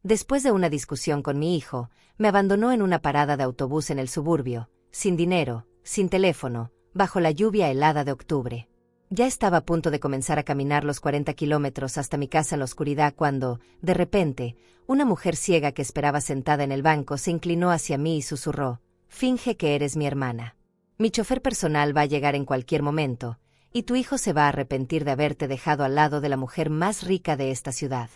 Después de una discusión con mi hijo, me abandonó en una parada de autobús en el suburbio, sin dinero, sin teléfono, bajo la lluvia helada de octubre. Ya estaba a punto de comenzar a caminar los 40 kilómetros hasta mi casa en la oscuridad cuando, de repente, una mujer ciega que esperaba sentada en el banco se inclinó hacia mí y susurró: «Finge que eres mi hermana. Mi chofer personal va a llegar en cualquier momento, y tu hijo se va a arrepentir de haberte dejado al lado de la mujer más rica de esta ciudad».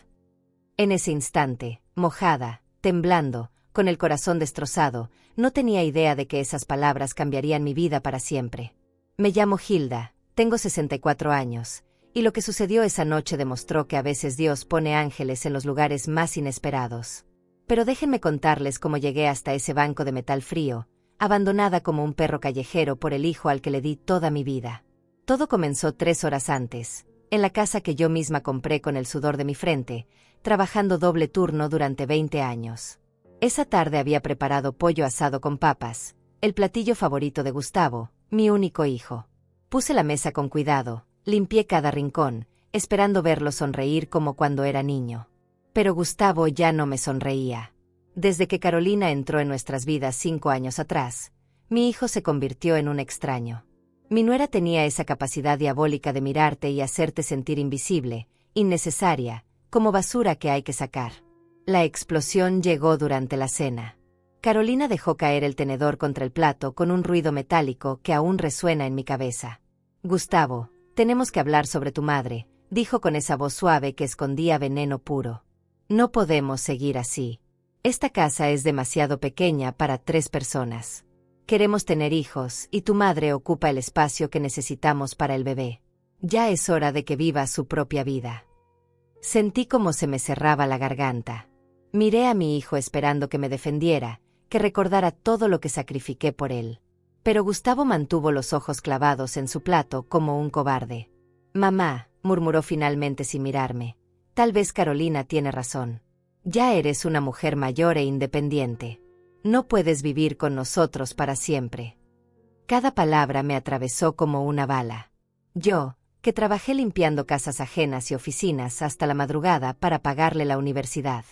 En ese instante, mojada, temblando, con el corazón destrozado, no tenía idea de que esas palabras cambiarían mi vida para siempre. Me llamo Hilda, tengo 64 años, y lo que sucedió esa noche demostró que a veces Dios pone ángeles en los lugares más inesperados. Pero déjenme contarles cómo llegué hasta ese banco de metal frío, abandonada como un perro callejero por el hijo al que le di toda mi vida. Todo comenzó 3 horas antes, en la casa que yo misma compré con el sudor de mi frente, trabajando doble turno durante 20 años. Esa tarde había preparado pollo asado con papas, el platillo favorito de Gustavo, mi único hijo. Puse la mesa con cuidado, limpié cada rincón, esperando verlo sonreír como cuando era niño. Pero Gustavo ya no me sonreía. Desde que Carolina entró en nuestras vidas 5 años atrás, mi hijo se convirtió en un extraño. Mi nuera tenía esa capacidad diabólica de mirarte y hacerte sentir invisible, innecesaria, como basura que hay que sacar. La explosión llegó durante la cena. Carolina dejó caer el tenedor contra el plato con un ruido metálico que aún resuena en mi cabeza. «Gustavo, tenemos que hablar sobre tu madre», dijo con esa voz suave que escondía veneno puro. «No podemos seguir así. Esta casa es demasiado pequeña para 3 personas. Queremos tener hijos y tu madre ocupa el espacio que necesitamos para el bebé. Ya es hora de que viva su propia vida». Sentí como se me cerraba la garganta. Miré a mi hijo esperando que me defendiera, que recordara todo lo que sacrifiqué por él. Pero Gustavo mantuvo los ojos clavados en su plato como un cobarde. «Mamá», murmuró finalmente sin mirarme, «tal vez Carolina tiene razón. Ya eres una mujer mayor e independiente. No puedes vivir con nosotros para siempre». Cada palabra me atravesó como una bala. Yo, que trabajé limpiando casas ajenas y oficinas hasta la madrugada para pagarle la universidad.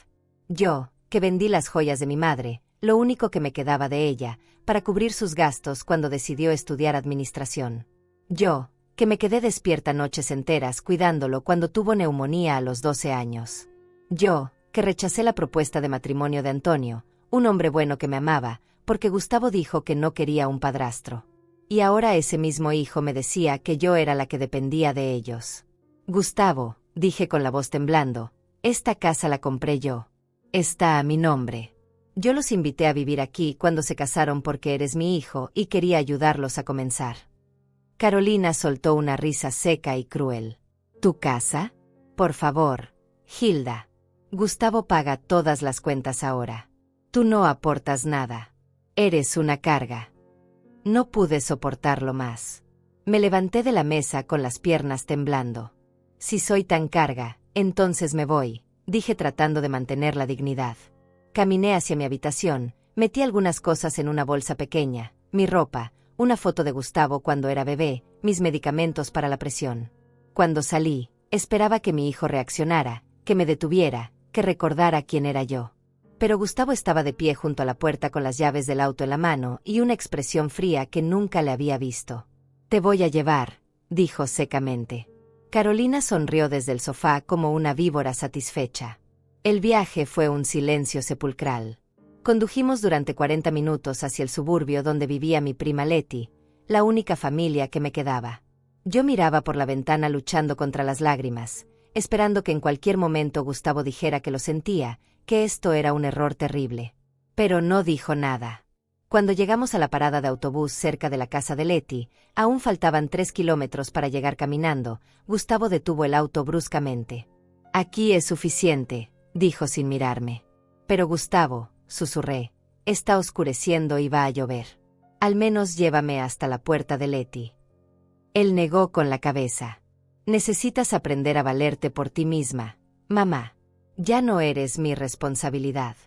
Yo, que vendí las joyas de mi madre, lo único que me quedaba de ella, para cubrir sus gastos cuando decidió estudiar administración. Yo, que me quedé despierta noches enteras cuidándolo cuando tuvo neumonía a los 12 años. Yo, que rechacé la propuesta de matrimonio de Antonio, un hombre bueno que me amaba, porque Gustavo dijo que no quería un padrastro. Y ahora ese mismo hijo me decía que yo era la que dependía de ellos. «Gustavo», dije con la voz temblando, «esta casa la compré yo. Está a mi nombre. Yo los invité a vivir aquí cuando se casaron porque eres mi hijo y quería ayudarlos a comenzar». Carolina soltó una risa seca y cruel. «¿Tu casa? Por favor, Hilda. Gustavo paga todas las cuentas ahora. Tú no aportas nada. Eres una carga». No pude soportarlo más. Me levanté de la mesa con las piernas temblando. «Si soy tan carga, entonces me voy», dije tratando de mantener la dignidad. Caminé hacia mi habitación, metí algunas cosas en una bolsa pequeña, mi ropa, una foto de Gustavo cuando era bebé, mis medicamentos para la presión. Cuando salí, esperaba que mi hijo reaccionara, que me detuviera, que recordara quién era yo. Pero Gustavo estaba de pie junto a la puerta con las llaves del auto en la mano y una expresión fría que nunca le había visto. «Te voy a llevar», dijo secamente. Carolina sonrió desde el sofá como una víbora satisfecha. El viaje fue un silencio sepulcral. Condujimos durante 40 minutos hacia el suburbio donde vivía mi prima Leti, la única familia que me quedaba. Yo miraba por la ventana luchando contra las lágrimas, esperando que en cualquier momento Gustavo dijera que lo sentía, que esto era un error terrible. Pero no dijo nada. Cuando llegamos a la parada de autobús cerca de la casa de Leti, aún faltaban 3 kilómetros para llegar caminando, Gustavo detuvo el auto bruscamente. «Aquí es suficiente», dijo sin mirarme. «Pero Gustavo», susurré, «está oscureciendo y va a llover. Al menos llévame hasta la puerta de Leti». Él negó con la cabeza. «Necesitas aprender a valerte por ti misma, mamá. Ya no eres mi responsabilidad».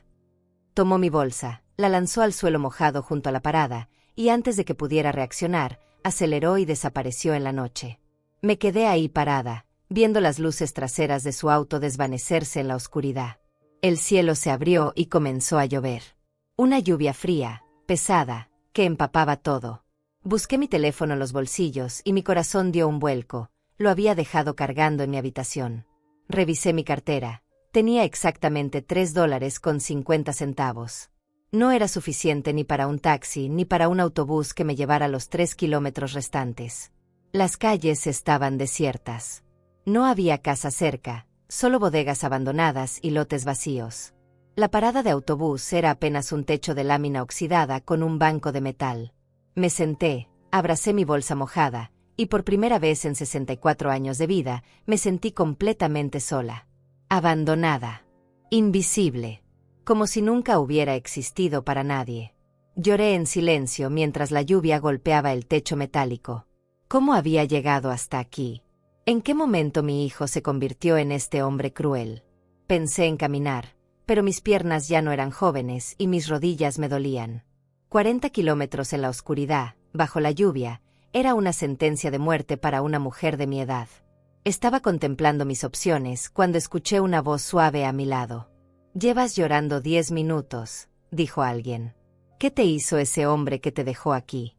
Tomó mi bolsa, la lanzó al suelo mojado junto a la parada, y antes de que pudiera reaccionar, aceleró y desapareció en la noche. Me quedé ahí parada, viendo las luces traseras de su auto desvanecerse en la oscuridad. El cielo se abrió y comenzó a llover. Una lluvia fría, pesada, que empapaba todo. Busqué mi teléfono en los bolsillos y mi corazón dio un vuelco. Lo había dejado cargando en mi habitación. Revisé mi cartera. Tenía exactamente $3.50. No era suficiente ni para un taxi ni para un autobús que me llevara los 3 kilómetros restantes. Las calles estaban desiertas. No había casa cerca, solo bodegas abandonadas y lotes vacíos. La parada de autobús era apenas un techo de lámina oxidada con un banco de metal. Me senté, abracé mi bolsa mojada, y por primera vez en 64 años de vida, me sentí completamente sola. Abandonada. Invisible. Como si nunca hubiera existido para nadie. Lloré en silencio mientras la lluvia golpeaba el techo metálico. ¿Cómo había llegado hasta aquí? ¿En qué momento mi hijo se convirtió en este hombre cruel? Pensé en caminar, pero mis piernas ya no eran jóvenes y mis rodillas me dolían. 40 kilómetros en la oscuridad, bajo la lluvia, era una sentencia de muerte para una mujer de mi edad. Estaba contemplando mis opciones cuando escuché una voz suave a mi lado. «Llevas llorando 10 minutos», dijo alguien. «¿Qué te hizo ese hombre que te dejó aquí?»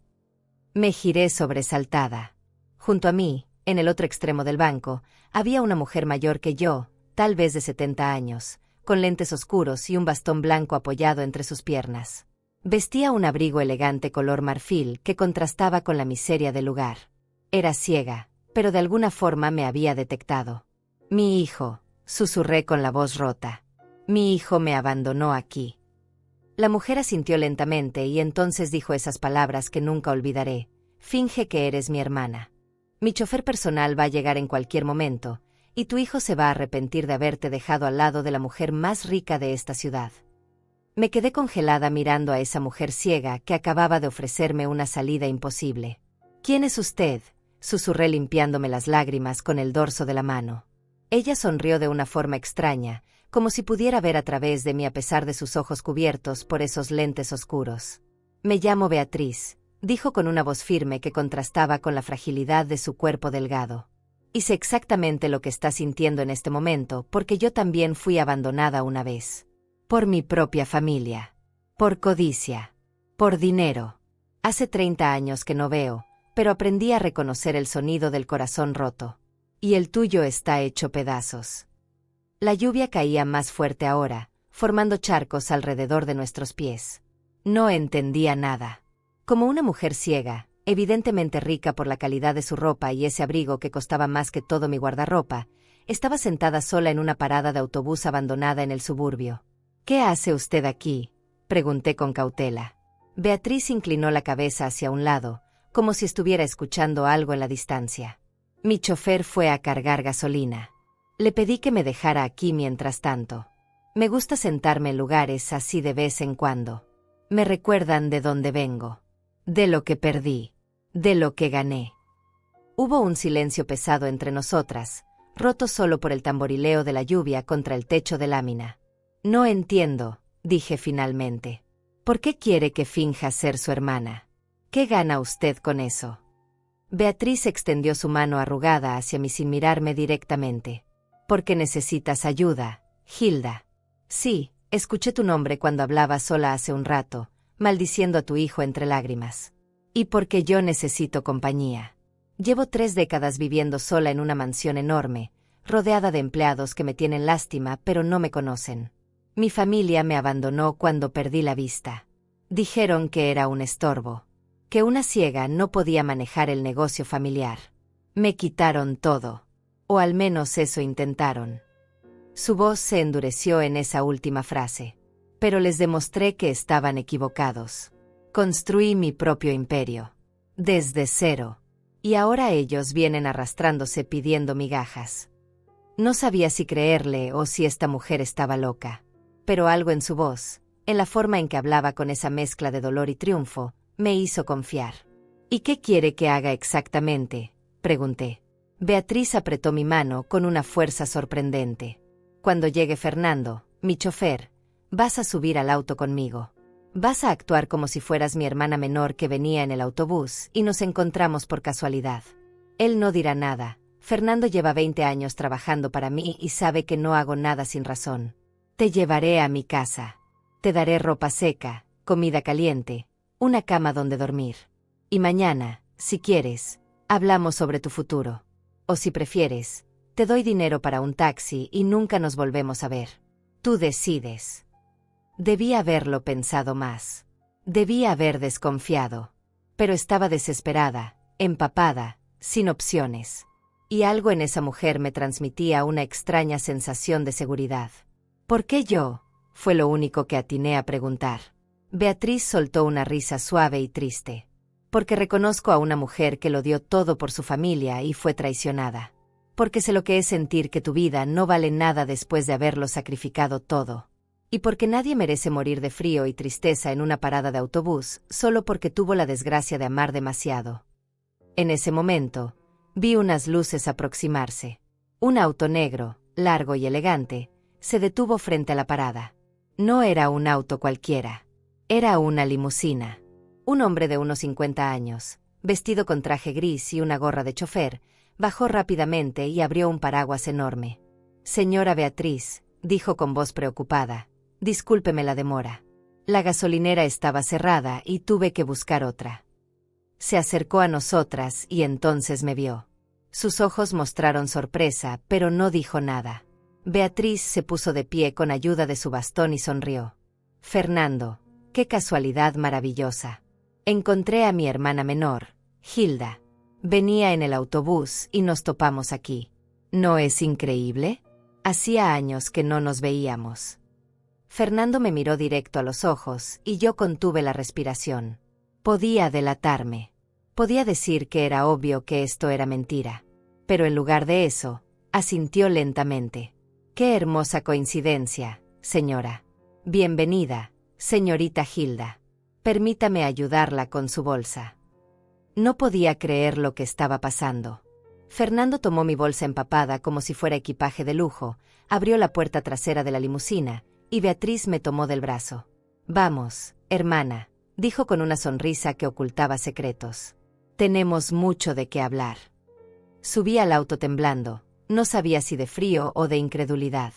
Me giré sobresaltada. Junto a mí, en el otro extremo del banco, había una mujer mayor que yo, tal vez de 70 años, con lentes oscuros y un bastón blanco apoyado entre sus piernas. Vestía un abrigo elegante color marfil que contrastaba con la miseria del lugar. Era ciega, pero de alguna forma me había detectado. «Mi hijo», susurré con la voz rota. «Mi hijo me abandonó aquí». La mujer asintió lentamente y entonces dijo esas palabras que nunca olvidaré. «Finge que eres mi hermana. Mi chofer personal va a llegar en cualquier momento, y tu hijo se va a arrepentir de haberte dejado al lado de la mujer más rica de esta ciudad». Me quedé congelada mirando a esa mujer ciega que acababa de ofrecerme una salida imposible. «¿Quién es usted?», susurré limpiándome las lágrimas con el dorso de la mano. Ella sonrió de una forma extraña, como si pudiera ver a través de mí a pesar de sus ojos cubiertos por esos lentes oscuros. «Me llamo Beatriz», dijo con una voz firme que contrastaba con la fragilidad de su cuerpo delgado. «Y sé exactamente lo que está sintiendo en este momento porque yo también fui abandonada una vez. Por mi propia familia. Por codicia. Por dinero. Hace 30 años que no veo, pero aprendí a reconocer el sonido del corazón roto. Y el tuyo está hecho pedazos». La lluvia caía más fuerte ahora, formando charcos alrededor de nuestros pies. No entendía nada. Como una mujer ciega, evidentemente rica por la calidad de su ropa y ese abrigo que costaba más que todo mi guardarropa, estaba sentada sola en una parada de autobús abandonada en el suburbio. «¿Qué hace usted aquí?», pregunté con cautela. Beatriz inclinó la cabeza hacia un lado, como si estuviera escuchando algo en la distancia. «Mi chofer fue a cargar gasolina. Le pedí que me dejara aquí mientras tanto. Me gusta sentarme en lugares así de vez en cuando. Me recuerdan de dónde vengo. De lo que perdí. De lo que gané». Hubo un silencio pesado entre nosotras, roto solo por el tamborileo de la lluvia contra el techo de lámina. «No entiendo», dije finalmente. «¿Por qué quiere que finja ser su hermana? ¿Qué gana usted con eso?» Beatriz extendió su mano arrugada hacia mí sin mirarme directamente. «Porque necesitas ayuda, Hilda». «Sí, escuché tu nombre cuando hablaba sola hace un rato, maldiciendo a tu hijo entre lágrimas. Y porque yo necesito compañía. Llevo 3 décadas viviendo sola en una mansión enorme, rodeada de empleados que me tienen lástima pero no me conocen. Mi familia me abandonó cuando perdí la vista. Dijeron que era un estorbo, que una ciega no podía manejar el negocio familiar. Me quitaron todo. O al menos eso intentaron». Su voz se endureció en esa última frase. «Pero les demostré que estaban equivocados. Construí mi propio imperio. Desde cero. Y ahora ellos vienen arrastrándose pidiendo migajas». No sabía si creerle o si esta mujer estaba loca. Pero algo en su voz, en la forma en que hablaba con esa mezcla de dolor y triunfo, me hizo confiar. «¿Y qué quiere que haga exactamente?», pregunté. Beatriz apretó mi mano con una fuerza sorprendente. «Cuando llegue Fernando, mi chofer, vas a subir al auto conmigo. Vas a actuar como si fueras mi hermana menor que venía en el autobús y nos encontramos por casualidad. Él no dirá nada. Fernando lleva 20 años trabajando para mí y sabe que no hago nada sin razón. Te llevaré a mi casa. Te daré ropa seca, comida caliente, una cama donde dormir. Y mañana, si quieres, hablamos sobre tu futuro. O si prefieres, te doy dinero para un taxi y nunca nos volvemos a ver. Tú decides. Debí haberlo pensado más. Debí haber desconfiado. Pero estaba desesperada, empapada, sin opciones. Y algo en esa mujer me transmitía una extraña sensación de seguridad. ¿Por qué yo? Fue lo único que atiné a preguntar. Beatriz soltó una risa suave y triste. Porque reconozco a una mujer que lo dio todo por su familia y fue traicionada. Porque sé lo que es sentir que tu vida no vale nada después de haberlo sacrificado todo. Y porque nadie merece morir de frío y tristeza en una parada de autobús solo porque tuvo la desgracia de amar demasiado. En ese momento, vi unas luces aproximarse. Un auto negro, largo y elegante, se detuvo frente a la parada. No era un auto cualquiera. Era una limusina. Un hombre de unos 50 años, vestido con traje gris y una gorra de chofer, bajó rápidamente y abrió un paraguas enorme. «Señora Beatriz», dijo con voz preocupada, «discúlpeme la demora. La gasolinera estaba cerrada y tuve que buscar otra». Se acercó a nosotras y entonces me vio. Sus ojos mostraron sorpresa, pero no dijo nada. Beatriz se puso de pie con ayuda de su bastón y sonrió. «Fernando, qué casualidad maravillosa. Encontré a mi hermana menor, Hilda. Venía en el autobús y nos topamos aquí. ¿No es increíble? Hacía años que no nos veíamos». Fernando me miró directo a los ojos y yo contuve la respiración. Podía delatarme. Podía decir que era obvio que esto era mentira. Pero en lugar de eso, asintió lentamente. «Qué hermosa coincidencia, señora. Bienvenida, señorita Hilda. Permítame ayudarla con su bolsa». No podía creer lo que estaba pasando. Fernando tomó mi bolsa empapada como si fuera equipaje de lujo, abrió la puerta trasera de la limusina, y Beatriz me tomó del brazo. «Vamos, hermana», dijo con una sonrisa que ocultaba secretos. «Tenemos mucho de qué hablar». Subí al auto temblando, no sabía si de frío o de incredulidad.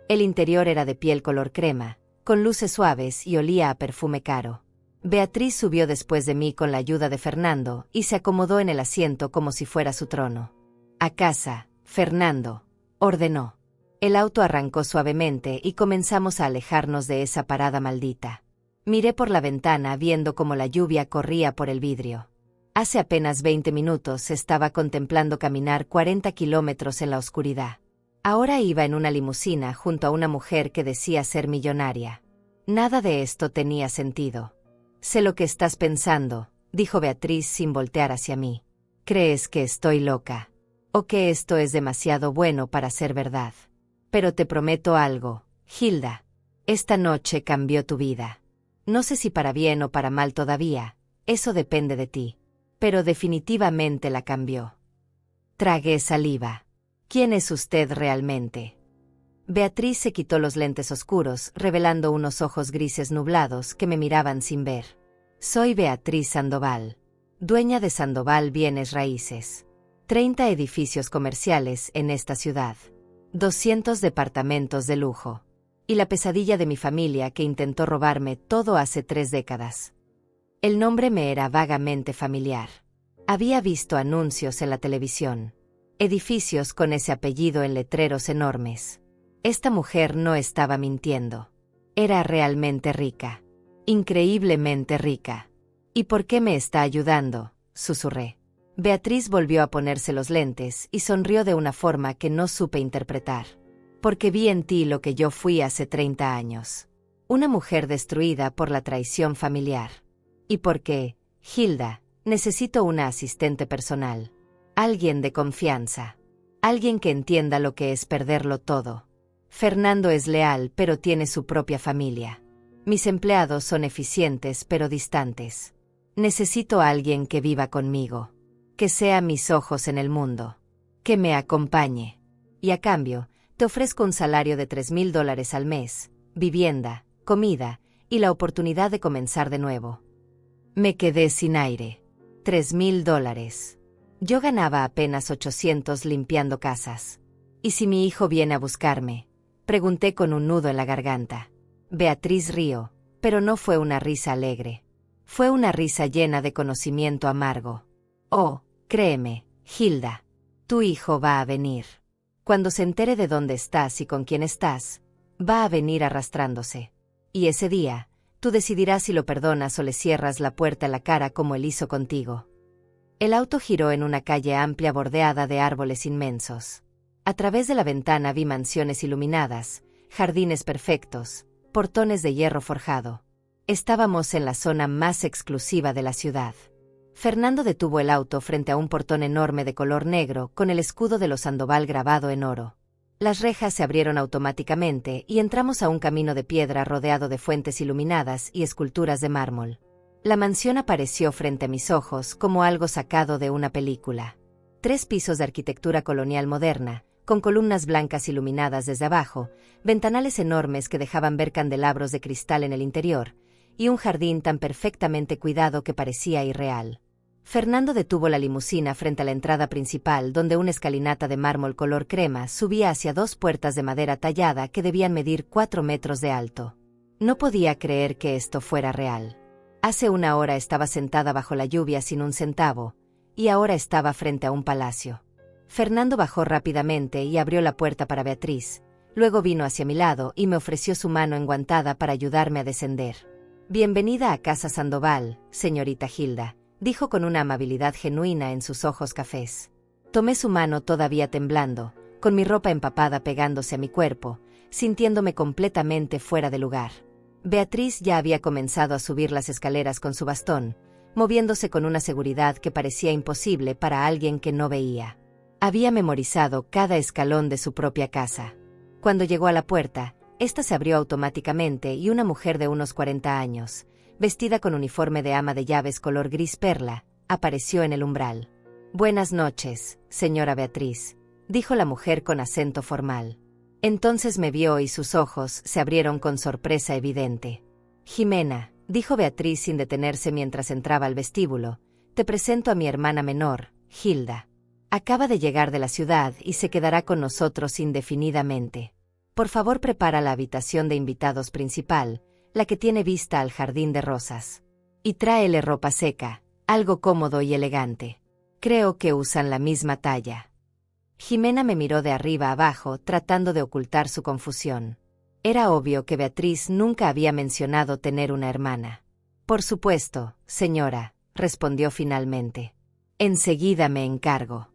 El interior era de piel color crema, con luces suaves y olía a perfume caro. Beatriz subió después de mí con la ayuda de Fernando y se acomodó en el asiento como si fuera su trono. «A casa, Fernando», ordenó. El auto arrancó suavemente y comenzamos a alejarnos de esa parada maldita. Miré por la ventana viendo cómo la lluvia corría por el vidrio. Hace apenas 20 minutos estaba contemplando caminar 40 kilómetros en la oscuridad. Ahora iba en una limusina junto a una mujer que decía ser millonaria. Nada de esto tenía sentido. «Sé lo que estás pensando», dijo Beatriz sin voltear hacia mí. «¿Crees que estoy loca? ¿O que esto es demasiado bueno para ser verdad? Pero te prometo algo, Hilda. Esta noche cambió tu vida. No sé si para bien o para mal todavía, eso depende de ti. Pero definitivamente la cambió». Tragué saliva. «¿Quién es usted realmente?» Beatriz se quitó los lentes oscuros, revelando unos ojos grises nublados que me miraban sin ver. «Soy Beatriz Sandoval, dueña de Sandoval Bienes Raíces. 30 edificios comerciales en esta ciudad. 200 departamentos de lujo. Y la pesadilla de mi familia que intentó robarme todo hace 3 décadas». El nombre me era vagamente familiar. Había visto anuncios en la televisión. Edificios con ese apellido en letreros enormes. Esta mujer no estaba mintiendo. Era realmente rica. Increíblemente rica. «¿Y por qué me está ayudando?», susurré. Beatriz volvió a ponerse los lentes y sonrió de una forma que no supe interpretar. «Porque vi en ti lo que yo fui hace 30 años. Una mujer destruida por la traición familiar. Y porque, Hilda, necesito una asistente personal. Alguien de confianza. Alguien que entienda lo que es perderlo todo. Fernando es leal pero tiene su propia familia. Mis empleados son eficientes pero distantes. Necesito a alguien que viva conmigo. Que sea mis ojos en el mundo. Que me acompañe. Y a cambio, te ofrezco un salario de $3,000 al mes, vivienda, comida y la oportunidad de comenzar de nuevo». Me quedé sin aire. $3,000. Yo ganaba apenas 800 limpiando casas. Y si mi hijo viene a buscarme, Pregunté con un nudo en la garganta. Beatriz rió, pero no fue una risa alegre. Fue una risa llena de conocimiento amargo. Oh, créeme, Hilda. Tu hijo va a venir. Cuando se entere de dónde estás y con quién estás, va a venir arrastrándose. Y ese día, tú decidirás si lo perdonas o le cierras la puerta en la cara como él hizo contigo. El auto giró en una calle amplia bordeada de árboles inmensos. A través de la ventana vi mansiones iluminadas, jardines perfectos, portones de hierro forjado. Estábamos en la zona más exclusiva de la ciudad. Fernando detuvo el auto frente a un portón enorme de color negro con el escudo de los Sandoval grabado en oro. Las rejas se abrieron automáticamente y entramos a un camino de piedra rodeado de fuentes iluminadas y esculturas de mármol. La mansión apareció frente a mis ojos como algo sacado de una película. 3 pisos de arquitectura colonial moderna, con columnas blancas iluminadas desde abajo, ventanales enormes que dejaban ver candelabros de cristal en el interior, y un jardín tan perfectamente cuidado que parecía irreal. Fernando detuvo la limusina frente a la entrada principal, donde una escalinata de mármol color crema subía hacia 2 puertas de madera tallada que debían medir 4 metros de alto. No podía creer que esto fuera real. Hace una hora estaba sentada bajo la lluvia sin un centavo, y ahora estaba frente a un palacio. Fernando bajó rápidamente y abrió la puerta para Beatriz, luego vino hacia mi lado y me ofreció su mano enguantada para ayudarme a descender. Bienvenida a Casa Sandoval, señorita Hilda, dijo con una amabilidad genuina en sus ojos cafés. Tomé su mano todavía temblando, con mi ropa empapada pegándose a mi cuerpo, sintiéndome completamente fuera de lugar. Beatriz ya había comenzado a subir las escaleras con su bastón, moviéndose con una seguridad que parecía imposible para alguien que no veía. Había memorizado cada escalón de su propia casa. Cuando llegó a la puerta, esta se abrió automáticamente y una mujer de unos 40 años, vestida con uniforme de ama de llaves color gris perla, apareció en el umbral. «Buenas noches, señora Beatriz», dijo la mujer con acento formal. Entonces me vio y sus ojos se abrieron con sorpresa evidente. «Jimena», dijo Beatriz sin detenerse mientras entraba al vestíbulo, «te presento a mi hermana menor, Hilda. Acaba de llegar de la ciudad y se quedará con nosotros indefinidamente. Por favor, prepara la habitación de invitados principal, la que tiene vista al jardín de rosas. Y tráele ropa seca, algo cómodo y elegante. Creo que usan la misma talla». Jimena me miró de arriba abajo, tratando de ocultar su confusión. Era obvio que Beatriz nunca había mencionado tener una hermana. «Por supuesto, señora», respondió finalmente. «Enseguida me encargo».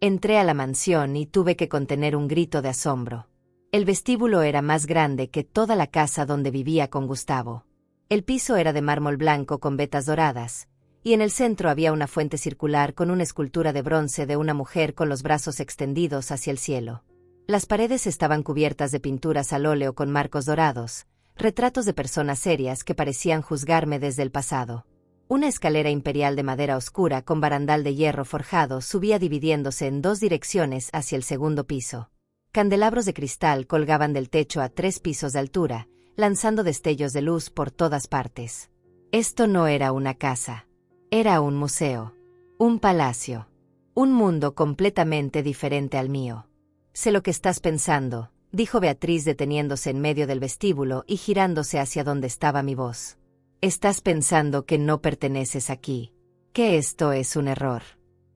Entré a la mansión y tuve que contener un grito de asombro. El vestíbulo era más grande que toda la casa donde vivía con Gustavo. El piso era de mármol blanco con vetas doradas, y en el centro había una fuente circular con una escultura de bronce de una mujer con los brazos extendidos hacia el cielo. Las paredes estaban cubiertas de pinturas al óleo con marcos dorados, retratos de personas serias que parecían juzgarme desde el pasado. Una escalera imperial de madera oscura con barandal de hierro forjado subía dividiéndose en 2 direcciones hacia el segundo piso. Candelabros de cristal colgaban del techo a 3 pisos de altura, lanzando destellos de luz por todas partes. Esto no era una casa. Era un museo. Un palacio. Un mundo completamente diferente al mío. «Sé lo que estás pensando», dijo Beatriz deteniéndose en medio del vestíbulo y girándose hacia donde estaba mi voz. «Estás pensando que no perteneces aquí. Que esto es un error.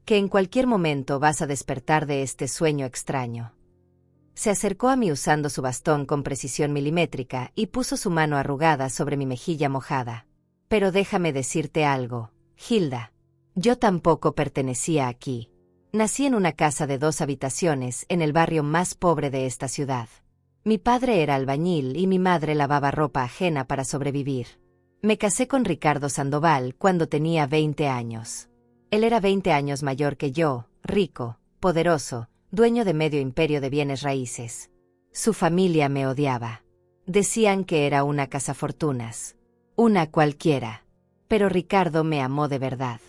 Que en cualquier momento vas a despertar de este sueño extraño». Se acercó a mí usando su bastón con precisión milimétrica y puso su mano arrugada sobre mi mejilla mojada. «Pero déjame decirte algo, Hilda. Yo tampoco pertenecía aquí. Nací en una casa de 2 habitaciones en el barrio más pobre de esta ciudad. Mi padre era albañil y mi madre lavaba ropa ajena para sobrevivir. Me casé con Ricardo Sandoval cuando tenía 20 años. Él era 20 años mayor que yo, rico, poderoso, dueño de medio imperio de bienes raíces. Su familia me odiaba. Decían que era una cazafortunas. Una cualquiera. Pero Ricardo me amó de verdad».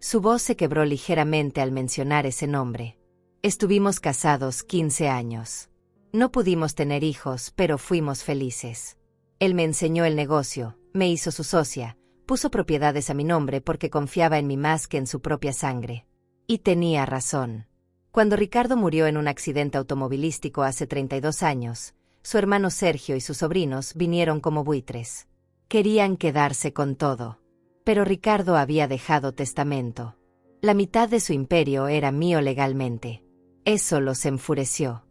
Su voz se quebró ligeramente al mencionar ese nombre. Estuvimos casados 15 años. No pudimos tener hijos, pero fuimos felices. Él me enseñó el negocio, me hizo su socia, puso propiedades a mi nombre porque confiaba en mí más que en su propia sangre. Y tenía razón. Cuando Ricardo murió en un accidente automovilístico hace 32 años, su hermano Sergio y sus sobrinos vinieron como buitres. Querían quedarse con todo. Pero Ricardo había dejado testamento. La mitad de su imperio era mío legalmente. Eso los enfureció.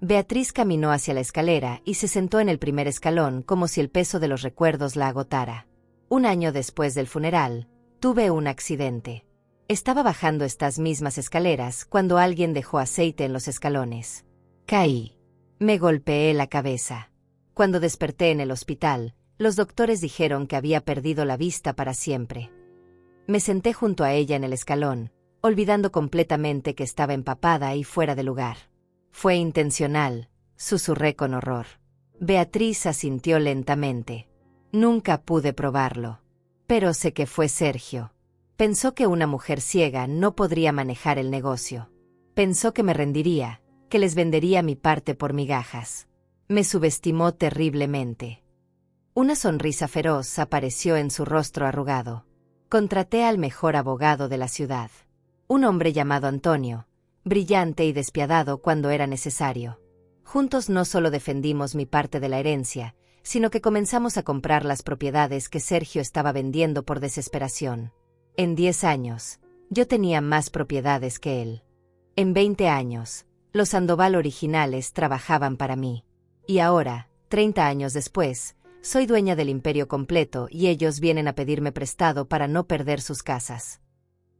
Beatriz caminó hacia la escalera y se sentó en el primer escalón como si el peso de los recuerdos la agotara. Un año después del funeral, tuve un accidente. Estaba bajando estas mismas escaleras cuando alguien dejó aceite en los escalones. Caí. Me golpeé la cabeza. Cuando desperté en el hospital, los doctores dijeron que había perdido la vista para siempre. Me senté junto a ella en el escalón, olvidando completamente que estaba empapada y fuera de lugar. Fue intencional, susurré con horror. Beatriz asintió lentamente. Nunca pude probarlo. Pero sé que fue Sergio. Pensó que una mujer ciega no podría manejar el negocio. Pensó que me rendiría, que les vendería mi parte por migajas. Me subestimó terriblemente. Una sonrisa feroz apareció en su rostro arrugado. Contraté al mejor abogado de la ciudad. Un hombre llamado Antonio, brillante y despiadado cuando era necesario. Juntos no solo defendimos mi parte de la herencia, sino que comenzamos a comprar las propiedades que Sergio estaba vendiendo por desesperación. En 10 años, yo tenía más propiedades que él. En 20 años, los Sandoval originales trabajaban para mí. Y ahora, 30 años después, soy dueña del imperio completo y ellos vienen a pedirme prestado para no perder sus casas.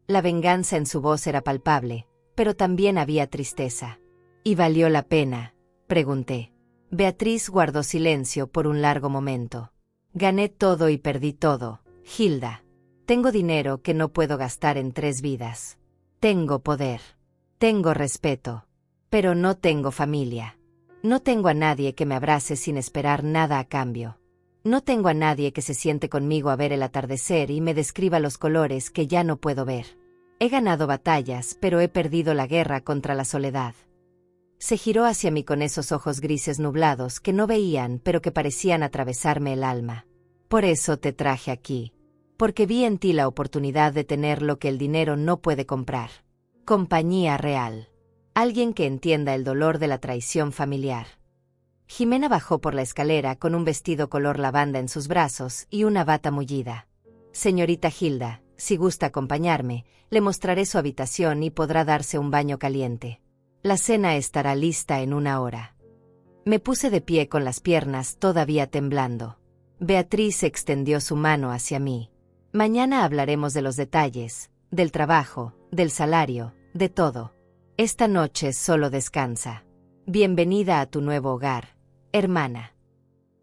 La venganza en su voz era palpable, pero también había tristeza. ¿Y valió la pena?, pregunté. Beatriz guardó silencio por un largo momento. Gané todo y perdí todo, Hilda. Tengo dinero que no puedo gastar en 3 vidas. Tengo poder. Tengo respeto. Pero no tengo familia. No tengo a nadie que me abrace sin esperar nada a cambio. No tengo a nadie que se siente conmigo a ver el atardecer y me describa los colores que ya no puedo ver. He ganado batallas, pero he perdido la guerra contra la soledad. Se giró hacia mí con esos ojos grises nublados que no veían pero que parecían atravesarme el alma. Por eso te traje aquí. Porque vi en ti la oportunidad de tener lo que el dinero no puede comprar. Compañía real. Alguien que entienda el dolor de la traición familiar. Jimena bajó por la escalera con un vestido color lavanda en sus brazos y una bata mullida. Señorita Hilda, si gusta acompañarme, le mostraré su habitación y podrá darse un baño caliente. La cena estará lista en 1 hora. Me puse de pie con las piernas todavía temblando. Beatriz extendió su mano hacia mí. Mañana hablaremos de los detalles, del trabajo, del salario, de todo. Esta noche solo descansa. Bienvenida a tu nuevo hogar, hermana.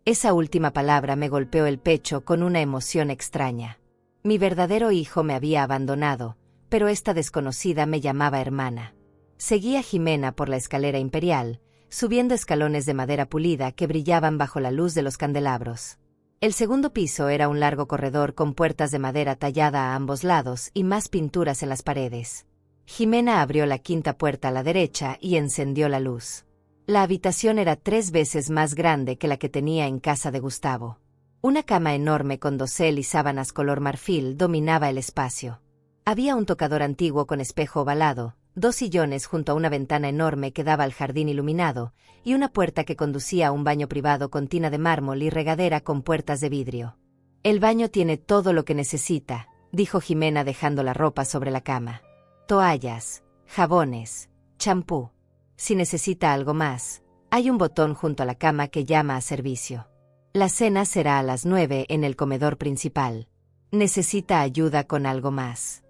Esa última palabra me golpeó el pecho con una emoción extraña. Mi verdadero hijo me había abandonado, pero esta desconocida me llamaba hermana. Seguí a Jimena por la escalera imperial, subiendo escalones de madera pulida que brillaban bajo la luz de los candelabros. El segundo piso era un largo corredor con puertas de madera tallada a ambos lados y más pinturas en las paredes. Jimena abrió la quinta puerta a la derecha y encendió la luz. La habitación era 3 veces más grande que la que tenía en casa de Gustavo. Una cama enorme con dosel y sábanas color marfil dominaba el espacio. Había un tocador antiguo con espejo ovalado, 2 sillones junto a una ventana enorme que daba al jardín iluminado, y una puerta que conducía a un baño privado con tina de mármol y regadera con puertas de vidrio. El baño tiene todo lo que necesita, dijo Jimena dejando la ropa sobre la cama. Toallas, jabones, champú. Si necesita algo más, hay un botón junto a la cama que llama a servicio. La cena será a las 9 en el comedor principal. ¿Necesita ayuda con algo más?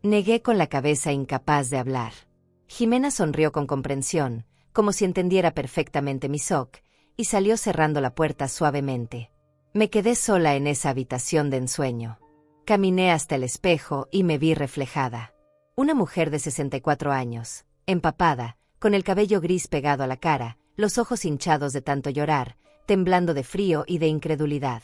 Negué con la cabeza incapaz de hablar. Jimena sonrió con comprensión, como si entendiera perfectamente mi shock, y salió cerrando la puerta suavemente. Me quedé sola en esa habitación de ensueño. Caminé hasta el espejo y me vi reflejada. Una mujer de 64 años, empapada, con el cabello gris pegado a la cara, los ojos hinchados de tanto llorar, temblando de frío y de incredulidad.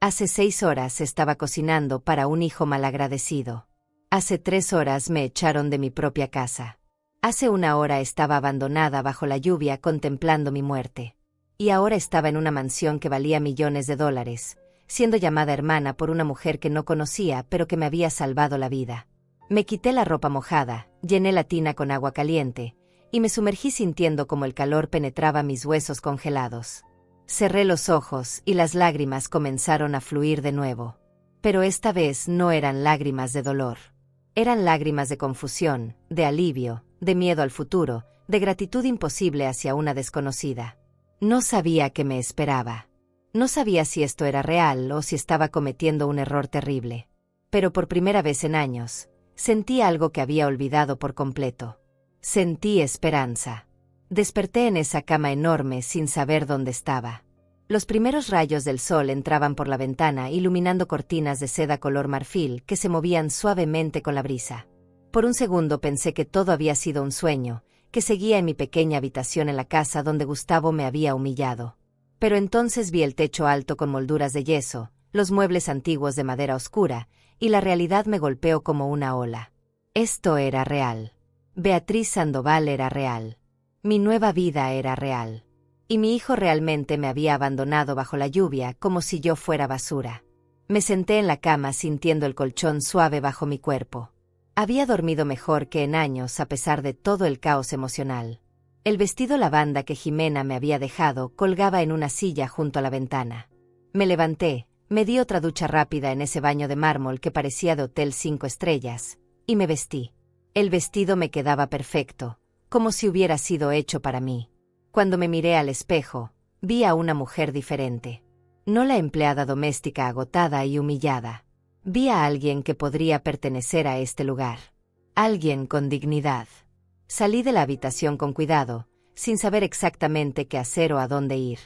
Hace 6 horas estaba cocinando para un hijo malagradecido. Hace 3 horas me echaron de mi propia casa. Hace 1 hora estaba abandonada bajo la lluvia contemplando mi muerte. Y ahora estaba en una mansión que valía millones de dólares, siendo llamada hermana por una mujer que no conocía pero que me había salvado la vida. Me quité la ropa mojada, Llené la tina con agua caliente, y me sumergí sintiendo como el calor penetraba mis huesos congelados. Cerré los ojos y las lágrimas comenzaron a fluir de nuevo. Pero esta vez no eran lágrimas de dolor. Eran lágrimas de confusión, de alivio, de miedo al futuro, de gratitud imposible hacia una desconocida. No sabía qué me esperaba. No sabía si esto era real o si estaba cometiendo un error terrible. Pero por primera vez en años, sentí algo que había olvidado por completo. Sentí esperanza. Desperté en esa cama enorme sin saber dónde estaba. Los primeros rayos del sol entraban por la ventana iluminando cortinas de seda color marfil que se movían suavemente con la brisa. Por un segundo pensé que todo había sido un sueño, que seguía en mi pequeña habitación en la casa donde Gustavo me había humillado. Pero entonces vi el techo alto con molduras de yeso, los muebles antiguos de madera oscura, y la realidad me golpeó como una ola. Esto era real. Beatriz Sandoval era real. Mi nueva vida era real. Y mi hijo realmente me había abandonado bajo la lluvia como si yo fuera basura. Me senté en la cama sintiendo el colchón suave bajo mi cuerpo. Había dormido mejor que en años a pesar de todo el caos emocional. El vestido lavanda que Jimena me había dejado colgaba en una silla junto a la ventana. Me levanté, me di otra ducha rápida en ese baño de mármol que parecía de hotel 5 estrellas, y me vestí. El vestido me quedaba perfecto, como si hubiera sido hecho para mí. Cuando me miré al espejo, vi a una mujer diferente. No la empleada doméstica agotada y humillada. Vi a alguien que podría pertenecer a este lugar. Alguien con dignidad. Salí de la habitación con cuidado, sin saber exactamente qué hacer o a dónde ir.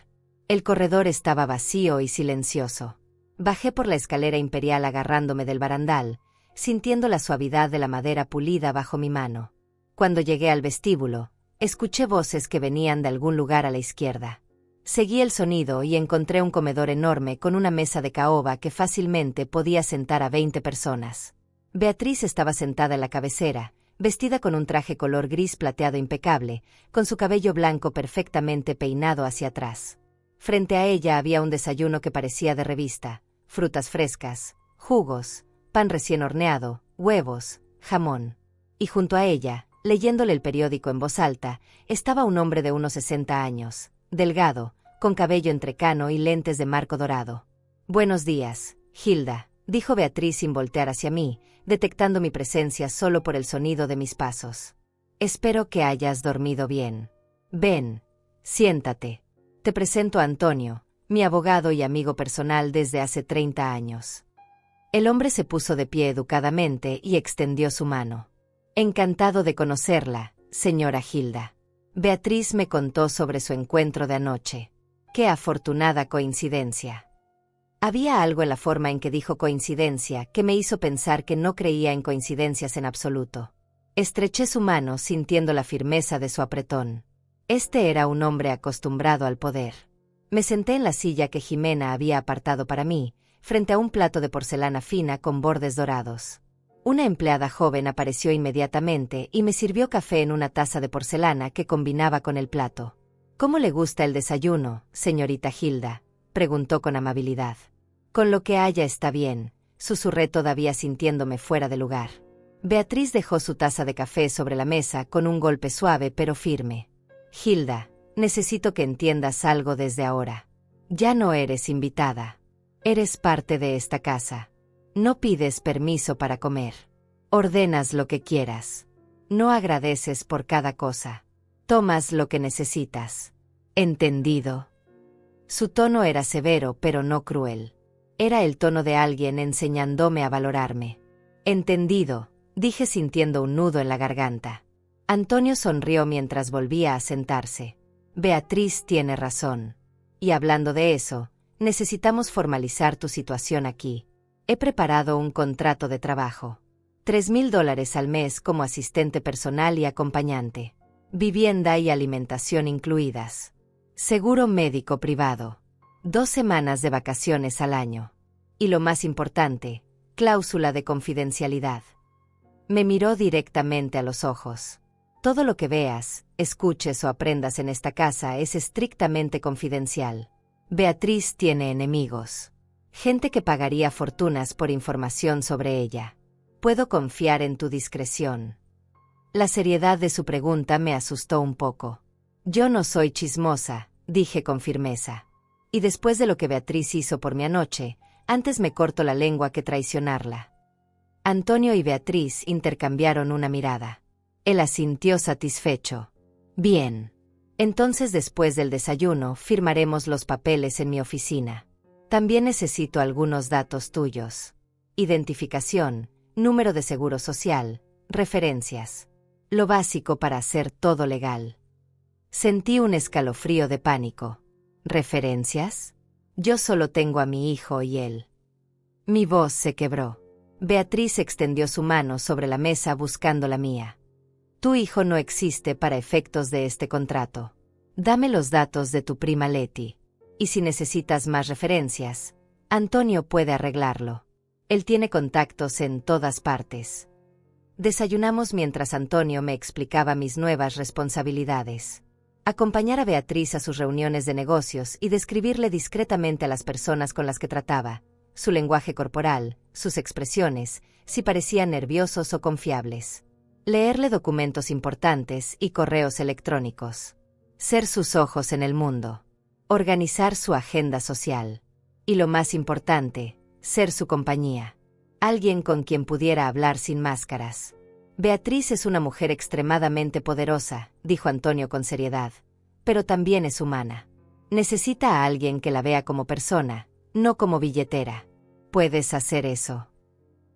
El corredor estaba vacío y silencioso. Bajé por la escalera imperial agarrándome del barandal, sintiendo la suavidad de la madera pulida bajo mi mano. Cuando llegué al vestíbulo, escuché voces que venían de algún lugar a la izquierda. Seguí el sonido y encontré un comedor enorme con una mesa de caoba que fácilmente podía sentar a 20 personas. Beatriz estaba sentada en la cabecera, vestida con un traje color gris plateado impecable, con su cabello blanco perfectamente peinado hacia atrás. Frente a ella había un desayuno que parecía de revista: frutas frescas, jugos, pan recién horneado, huevos, jamón. Y junto a ella, leyéndole el periódico en voz alta, estaba un hombre de unos 60 años, delgado, con cabello entrecano y lentes de marco dorado. «Buenos días, Hilda», dijo Beatriz sin voltear hacia mí, detectando mi presencia solo por el sonido de mis pasos. «Espero que hayas dormido bien. Ven, siéntate. Te presento a Antonio, mi abogado y amigo personal desde hace 30 años». El hombre se puso de pie educadamente y extendió su mano. «Encantado de conocerla, señora Hilda. Beatriz me contó sobre su encuentro de anoche. ¡Qué afortunada coincidencia!». Había algo en la forma en que dijo coincidencia que me hizo pensar que no creía en coincidencias en absoluto. Estreché su mano sintiendo la firmeza de su apretón. Este era un hombre acostumbrado al poder. Me senté en la silla que Jimena había apartado para mí, frente a un plato de porcelana fina con bordes dorados. Una empleada joven apareció inmediatamente y me sirvió café en una taza de porcelana que combinaba con el plato. «¿Cómo le gusta el desayuno, señorita Hilda?», preguntó con amabilidad. «Con lo que haya está bien», susurré todavía sintiéndome fuera de lugar. Beatriz dejó su taza de café sobre la mesa con un golpe suave pero firme. «Hilda, necesito que entiendas algo desde ahora. Ya no eres invitada. Eres parte de esta casa. No pides permiso para comer. Ordenas lo que quieras. No agradeces por cada cosa. Tomas lo que necesitas. ¿Entendido?». Su tono era severo pero no cruel. Era el tono de alguien enseñándome a valorarme. «Entendido», dije sintiendo un nudo en la garganta. Antonio sonrió mientras volvía a sentarse. «Beatriz tiene razón. Y hablando de eso, necesitamos formalizar tu situación aquí. He preparado un contrato de trabajo. $3,000 al mes como asistente personal y acompañante. Vivienda y alimentación incluidas. Seguro médico privado. 2 semanas de vacaciones al año. Y lo más importante, cláusula de confidencialidad». Me miró directamente a los ojos. «Todo lo que veas, escuches o aprendas en esta casa es estrictamente confidencial. Beatriz tiene enemigos. Gente que pagaría fortunas por información sobre ella. Puedo confiar en tu discreción». La seriedad de su pregunta me asustó un poco. Yo no soy chismosa, dije con firmeza. Y después de lo que Beatriz hizo por mí anoche, antes me corto la lengua que traicionarla. Antonio y Beatriz intercambiaron una mirada. Él asintió satisfecho. Bien. Entonces después del desayuno firmaremos los papeles en mi oficina. También necesito algunos datos tuyos. Identificación, número de seguro social, referencias. Lo básico para hacer todo legal. Sentí un escalofrío de pánico. ¿Referencias? Yo solo tengo a mi hijo y él. Mi voz se quebró. Beatriz extendió su mano sobre la mesa buscando la mía. Tu hijo no existe para efectos de este contrato. Dame los datos de tu prima Leti. Y si necesitas más referencias, Antonio puede arreglarlo. Él tiene contactos en todas partes. Desayunamos mientras Antonio me explicaba mis nuevas responsabilidades. Acompañar a Beatriz a sus reuniones de negocios y describirle discretamente a las personas con las que trataba, su lenguaje corporal, sus expresiones, si parecían nerviosos o confiables. Leerle documentos importantes y correos electrónicos. Ser sus ojos en el mundo. Organizar su agenda social. Y lo más importante, ser su compañía. Alguien con quien pudiera hablar sin máscaras. Beatriz es una mujer extremadamente poderosa, dijo Antonio con seriedad, pero también es humana. Necesita a alguien que la vea como persona, no como billetera. ¿Puedes hacer eso?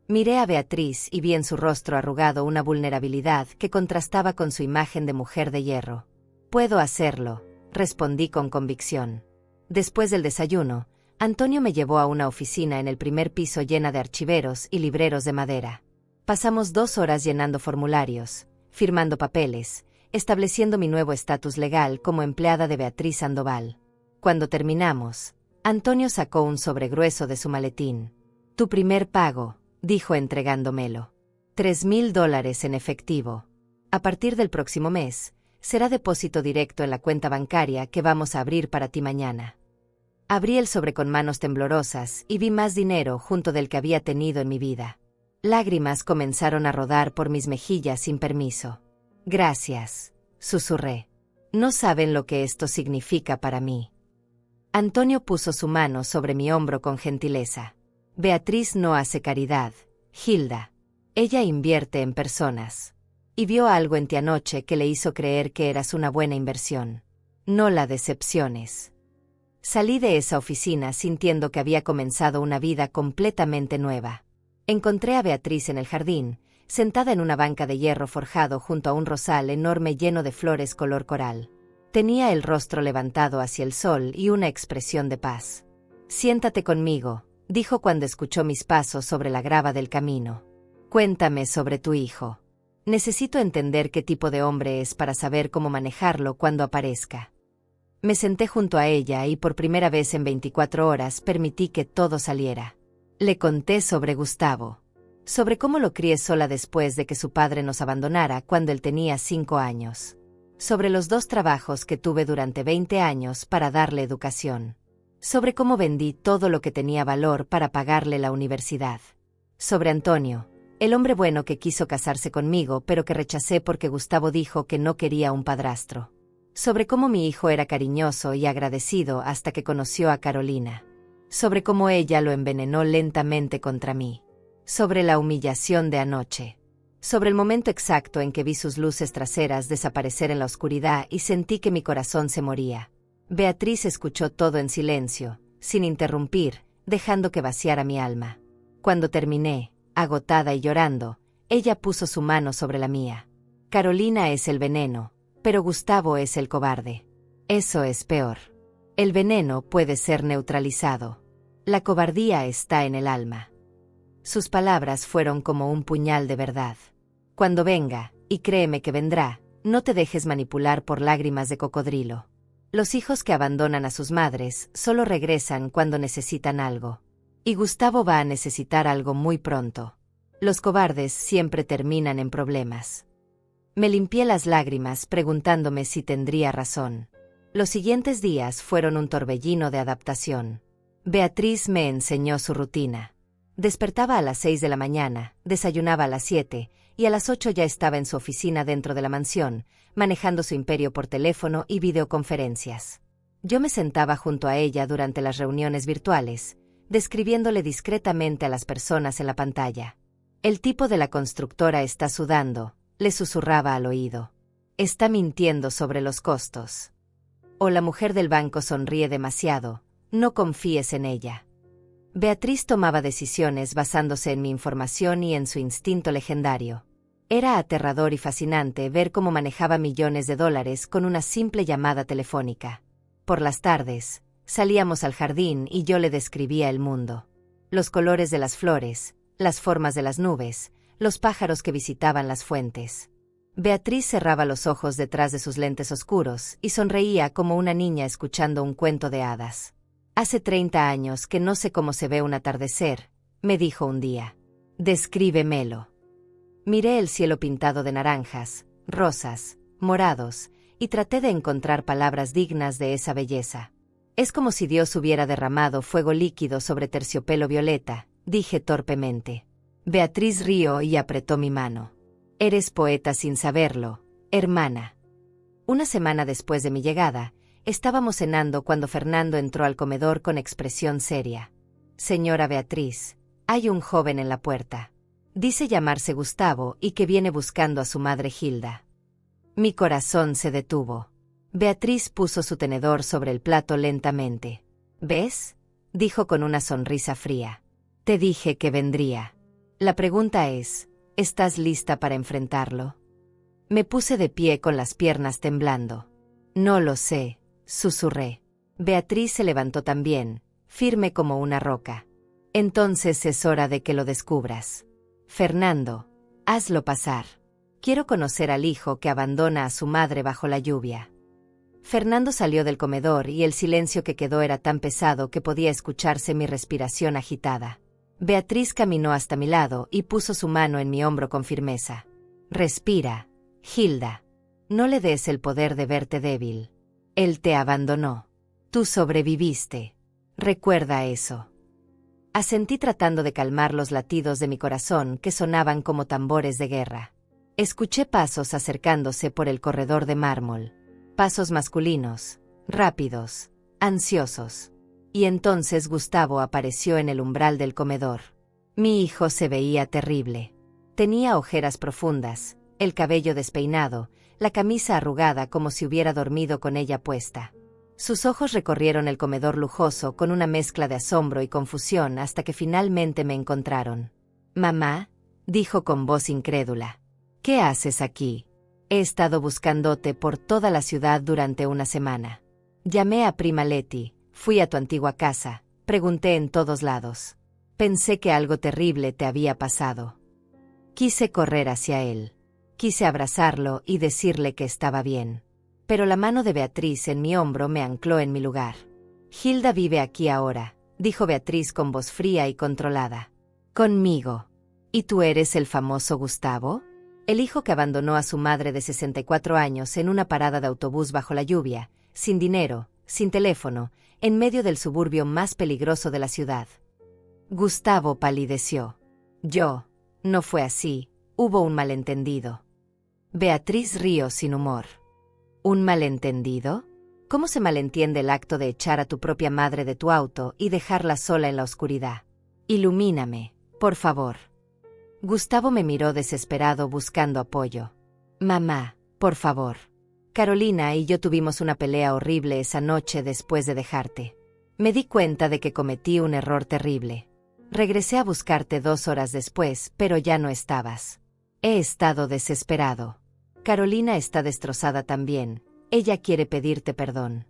Miré a Beatriz y vi en su rostro arrugado una vulnerabilidad que contrastaba con su imagen de mujer de hierro. Puedo hacerlo, respondí con convicción. Después del desayuno, Antonio me llevó a una oficina en el primer piso llena de archiveros y libreros de madera. Pasamos 2 horas llenando formularios, firmando papeles, estableciendo mi nuevo estatus legal como empleada de Beatriz Sandoval. Cuando terminamos, Antonio sacó un sobre grueso de su maletín. Tu primer pago, dijo entregándomelo. $3,000 en efectivo. A partir del próximo mes, será depósito directo en la cuenta bancaria que vamos a abrir para ti mañana. Abrí el sobre con manos temblorosas y vi más dinero junto del que había tenido en mi vida. Lágrimas comenzaron a rodar por mis mejillas sin permiso. Gracias, susurré. No saben lo que esto significa para mí. Antonio puso su mano sobre mi hombro con gentileza. Beatriz no hace caridad, Hilda. Ella invierte en personas. Y vio algo en ti anoche que le hizo creer que eras una buena inversión. No la decepciones. Salí de esa oficina sintiendo que había comenzado una vida completamente nueva. Encontré a Beatriz en el jardín, sentada en una banca de hierro forjado junto a un rosal enorme lleno de flores color coral. Tenía el rostro levantado hacia el sol y una expresión de paz. Siéntate conmigo, dijo cuando escuchó mis pasos sobre la grava del camino. Cuéntame sobre tu hijo. Necesito entender qué tipo de hombre es para saber cómo manejarlo cuando aparezca. Me senté junto a ella y por primera vez en 24 horas permití que todo saliera. Le conté sobre Gustavo. Sobre cómo lo crié sola después de que su padre nos abandonara cuando él tenía 5 años. Sobre los 2 trabajos que tuve durante 20 años para darle educación. Sobre cómo vendí todo lo que tenía valor para pagarle la universidad. Sobre Antonio, el hombre bueno que quiso casarse conmigo pero que rechacé porque Gustavo dijo que no quería un padrastro. Sobre cómo mi hijo era cariñoso y agradecido hasta que conoció a Carolina. Sobre cómo ella lo envenenó lentamente contra mí. Sobre la humillación de anoche. Sobre el momento exacto en que vi sus luces traseras desaparecer en la oscuridad y sentí que mi corazón se moría. Beatriz escuchó todo en silencio, sin interrumpir, dejando que vaciara mi alma. Cuando terminé, agotada y llorando, ella puso su mano sobre la mía. Carolina es el veneno, pero Gustavo es el cobarde. Eso es peor. El veneno puede ser neutralizado. La cobardía está en el alma. Sus palabras fueron como un puñal de verdad. Cuando venga, y créeme que vendrá, no te dejes manipular por lágrimas de cocodrilo. Los hijos que abandonan a sus madres solo regresan cuando necesitan algo. Y Gustavo va a necesitar algo muy pronto. Los cobardes siempre terminan en problemas. Me limpié las lágrimas preguntándome si tendría razón. Los siguientes días fueron un torbellino de adaptación. Beatriz me enseñó su rutina. Despertaba a las 6 de la mañana, desayunaba a las 7, y a las 8 ya estaba en su oficina dentro de la mansión, manejando su imperio por teléfono y videoconferencias. Yo me sentaba junto a ella durante las reuniones virtuales, describiéndole discretamente a las personas en la pantalla. El tipo de la constructora está sudando, le susurraba al oído. Está mintiendo sobre los costos. O la mujer del banco sonríe demasiado, no confíes en ella. Beatriz tomaba decisiones basándose en mi información y en su instinto legendario. Era aterrador y fascinante ver cómo manejaba millones de dólares con una simple llamada telefónica. Por las tardes, salíamos al jardín y yo le describía el mundo. Los colores de las flores, las formas de las nubes, los pájaros que visitaban las fuentes. Beatriz cerraba los ojos detrás de sus lentes oscuros y sonreía como una niña escuchando un cuento de hadas. Hace 30 años que no sé cómo se ve un atardecer, me dijo un día. Descríbemelo. Miré el cielo pintado de naranjas, rosas, morados, y traté de encontrar palabras dignas de esa belleza. Es como si Dios hubiera derramado fuego líquido sobre terciopelo violeta, dije torpemente. Beatriz rió y apretó mi mano. Eres poeta sin saberlo, hermana. Una semana después de mi llegada, estábamos cenando cuando Fernando entró al comedor con expresión seria. Señora Beatriz, hay un joven en la puerta. Dice llamarse Gustavo y que viene buscando a su madre Hilda. Mi corazón se detuvo. Beatriz puso su tenedor sobre el plato lentamente. ¿Ves? Dijo con una sonrisa fría. Te dije que vendría. La pregunta es, ¿estás lista para enfrentarlo? Me puse de pie con las piernas temblando. No lo sé, susurré. Beatriz se levantó también, firme como una roca. Entonces es hora de que lo descubras. Fernando, hazlo pasar. Quiero conocer al hijo que abandona a su madre bajo la lluvia. Fernando salió del comedor y el silencio que quedó era tan pesado que podía escucharse mi respiración agitada. Beatriz caminó hasta mi lado y puso su mano en mi hombro con firmeza. Respira, Hilda. No le des el poder de verte débil. Él te abandonó. Tú sobreviviste. Recuerda eso. Asentí tratando de calmar los latidos de mi corazón que sonaban como tambores de guerra. Escuché pasos acercándose por el corredor de mármol. Pasos masculinos, rápidos, ansiosos. Y entonces Gustavo apareció en el umbral del comedor. Mi hijo se veía terrible. Tenía ojeras profundas, el cabello despeinado, la camisa arrugada como si hubiera dormido con ella puesta. Sus ojos recorrieron el comedor lujoso con una mezcla de asombro y confusión hasta que finalmente me encontraron. «Mamá», dijo con voz incrédula. «¿Qué haces aquí? He estado buscándote por toda la ciudad durante una semana. Llamé a prima Leti, fui a tu antigua casa, pregunté en todos lados. Pensé que algo terrible te había pasado. Quise correr hacia él. Quise abrazarlo y decirle que estaba bien. Pero la mano de Beatriz en mi hombro me ancló en mi lugar. Hilda vive aquí ahora», dijo Beatriz con voz fría y controlada. «Conmigo. ¿Y tú eres el famoso Gustavo? El hijo que abandonó a su madre de 64 años en una parada de autobús bajo la lluvia, sin dinero, sin teléfono, en medio del suburbio más peligroso de la ciudad». Gustavo palideció. «Yo. No fue así, hubo un malentendido». Beatriz rió sin humor. ¿Un malentendido? ¿Cómo se malentiende el acto de echar a tu propia madre de tu auto y dejarla sola en la oscuridad? Ilumíname, por favor. Gustavo me miró desesperado buscando apoyo. Mamá, por favor. Carolina y yo tuvimos una pelea horrible esa noche después de dejarte. Me di cuenta de que cometí un error terrible. Regresé a buscarte 2 horas después, pero ya no estabas. He estado desesperado. Carolina está destrozada también. Ella quiere pedirte perdón.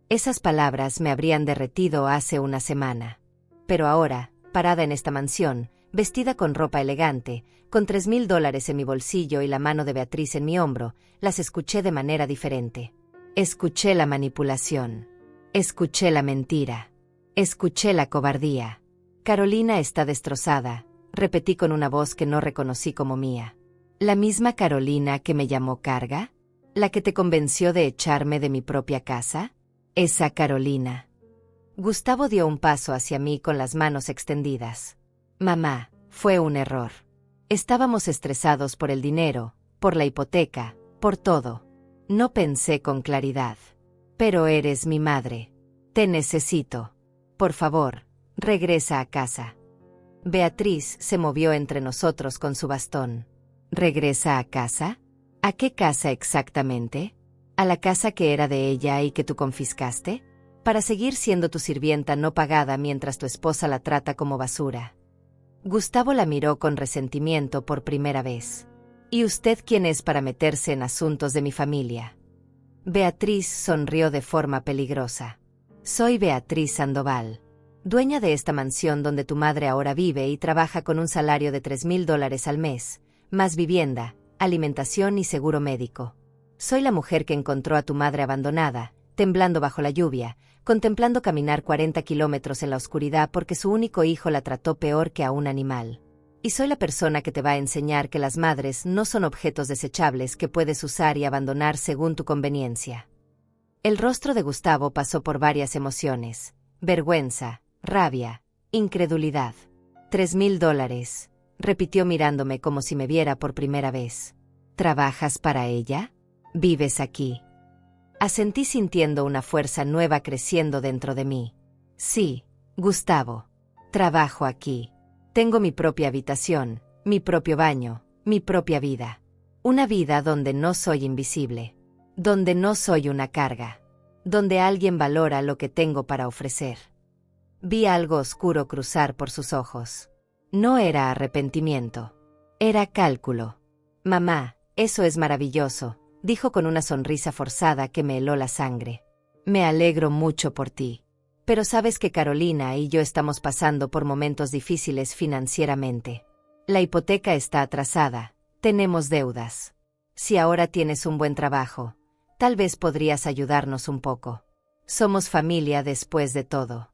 Esas palabras me habrían derretido hace una semana. Pero ahora, parada en esta mansión, vestida con ropa elegante, con $3,000 en mi bolsillo y la mano de Beatriz en mi hombro, las escuché de manera diferente. Escuché la manipulación. Escuché la mentira. Escuché la cobardía. Carolina está destrozada, repetí con una voz que no reconocí como mía. ¿La misma Carolina que me llamó carga? ¿La que te convenció de echarme de mi propia casa? Esa Carolina. Gustavo dio un paso hacia mí con las manos extendidas. Mamá, fue un error. Estábamos estresados por el dinero, por la hipoteca, por todo. No pensé con claridad. Pero eres mi madre. Te necesito. Por favor, regresa a casa. Beatriz se movió entre nosotros con su bastón. ¿Regresa a casa? ¿A qué casa exactamente? ¿A la casa que era de ella y que tú confiscaste? Para seguir siendo tu sirvienta no pagada mientras tu esposa la trata como basura. Gustavo la miró con resentimiento por primera vez. ¿Y usted quién es para meterse en asuntos de mi familia? Beatriz sonrió de forma peligrosa. Soy Beatriz Sandoval, dueña de esta mansión donde tu madre ahora vive y trabaja con un salario de $3,000 al mes, más vivienda, alimentación y seguro médico. Soy la mujer que encontró a tu madre abandonada, temblando bajo la lluvia, contemplando caminar 40 kilómetros en la oscuridad porque su único hijo la trató peor que a un animal. Y soy la persona que te va a enseñar que las madres no son objetos desechables que puedes usar y abandonar según tu conveniencia. El rostro de Gustavo pasó por varias emociones: vergüenza, rabia, incredulidad. $3,000, repitió mirándome como si me viera por primera vez. ¿Trabajas para ella? ¿Vives aquí? Asentí sintiendo una fuerza nueva creciendo dentro de mí. Sí, Gustavo. Trabajo aquí. Tengo mi propia habitación, mi propio baño, mi propia vida. Una vida donde no soy invisible. Donde no soy una carga. Donde alguien valora lo que tengo para ofrecer. Vi algo oscuro cruzar por sus ojos. No era arrepentimiento. Era cálculo. Mamá, eso es maravilloso, dijo con una sonrisa forzada que me heló la sangre. Me alegro mucho por ti. Pero sabes que Carolina y yo estamos pasando por momentos difíciles financieramente. La hipoteca está atrasada, tenemos deudas. Si ahora tienes un buen trabajo, tal vez podrías ayudarnos un poco. Somos familia después de todo.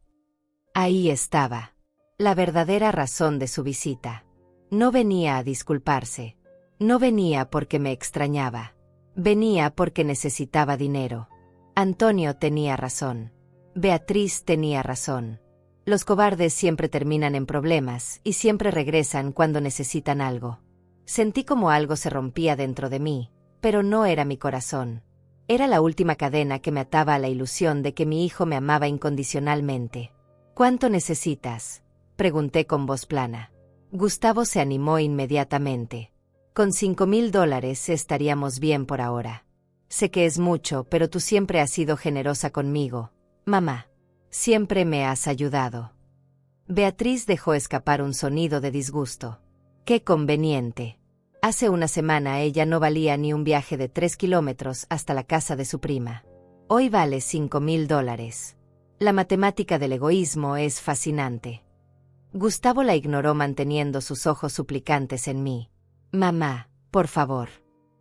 Ahí estaba. La verdadera razón de su visita. No venía a disculparse. No venía porque me extrañaba. Venía porque necesitaba dinero. Antonio tenía razón. Beatriz tenía razón. Los cobardes siempre terminan en problemas y siempre regresan cuando necesitan algo. Sentí como algo se rompía dentro de mí, pero no era mi corazón. Era la última cadena que me ataba a la ilusión de que mi hijo me amaba incondicionalmente. ¿Cuánto necesitas?, pregunté con voz plana. Gustavo se animó inmediatamente. Con $5,000 estaríamos bien por ahora. Sé que es mucho, pero tú siempre has sido generosa conmigo, mamá. Siempre me has ayudado. Beatriz dejó escapar un sonido de disgusto. Qué conveniente. Hace una semana ella no valía ni un viaje de 3 kilómetros hasta la casa de su prima. Hoy vale $5,000. La matemática del egoísmo es fascinante. Gustavo la ignoró manteniendo sus ojos suplicantes en mí. Mamá, por favor.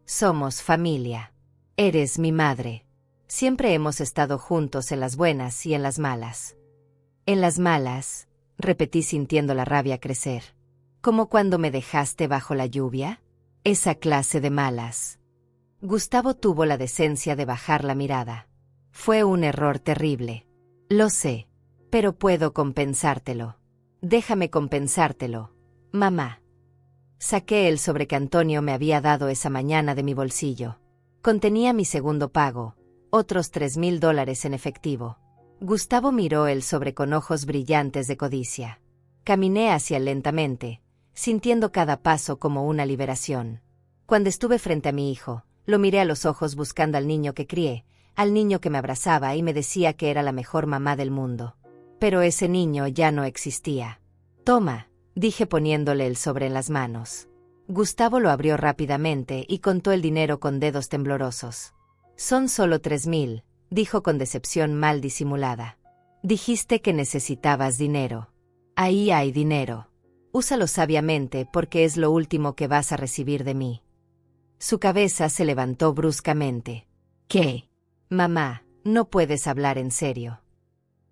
Somos familia. Eres mi madre. Siempre hemos estado juntos en las buenas y en las malas. En las malas, repetí sintiendo la rabia crecer. ¿Como cuando me dejaste bajo la lluvia? Esa clase de malas. Gustavo tuvo la decencia de bajar la mirada. Fue un error terrible. Lo sé, pero puedo compensártelo. Déjame compensártelo, mamá. Saqué el sobre que Antonio me había dado esa mañana de mi bolsillo. Contenía mi segundo pago, otros $3,000 en efectivo. Gustavo miró el sobre con ojos brillantes de codicia. Caminé hacia él lentamente, sintiendo cada paso como una liberación. Cuando estuve frente a mi hijo, lo miré a los ojos buscando al niño que crié, al niño que me abrazaba y me decía que era la mejor mamá del mundo. Pero ese niño ya no existía. Toma, dije poniéndole el sobre en las manos. Gustavo lo abrió rápidamente y contó el dinero con dedos temblorosos. Son solo 3,000, dijo con decepción mal disimulada. Dijiste que necesitabas dinero. Ahí hay dinero. Úsalo sabiamente porque es lo último que vas a recibir de mí. Su cabeza se levantó bruscamente. ¿Qué? Mamá, no puedes hablar en serio.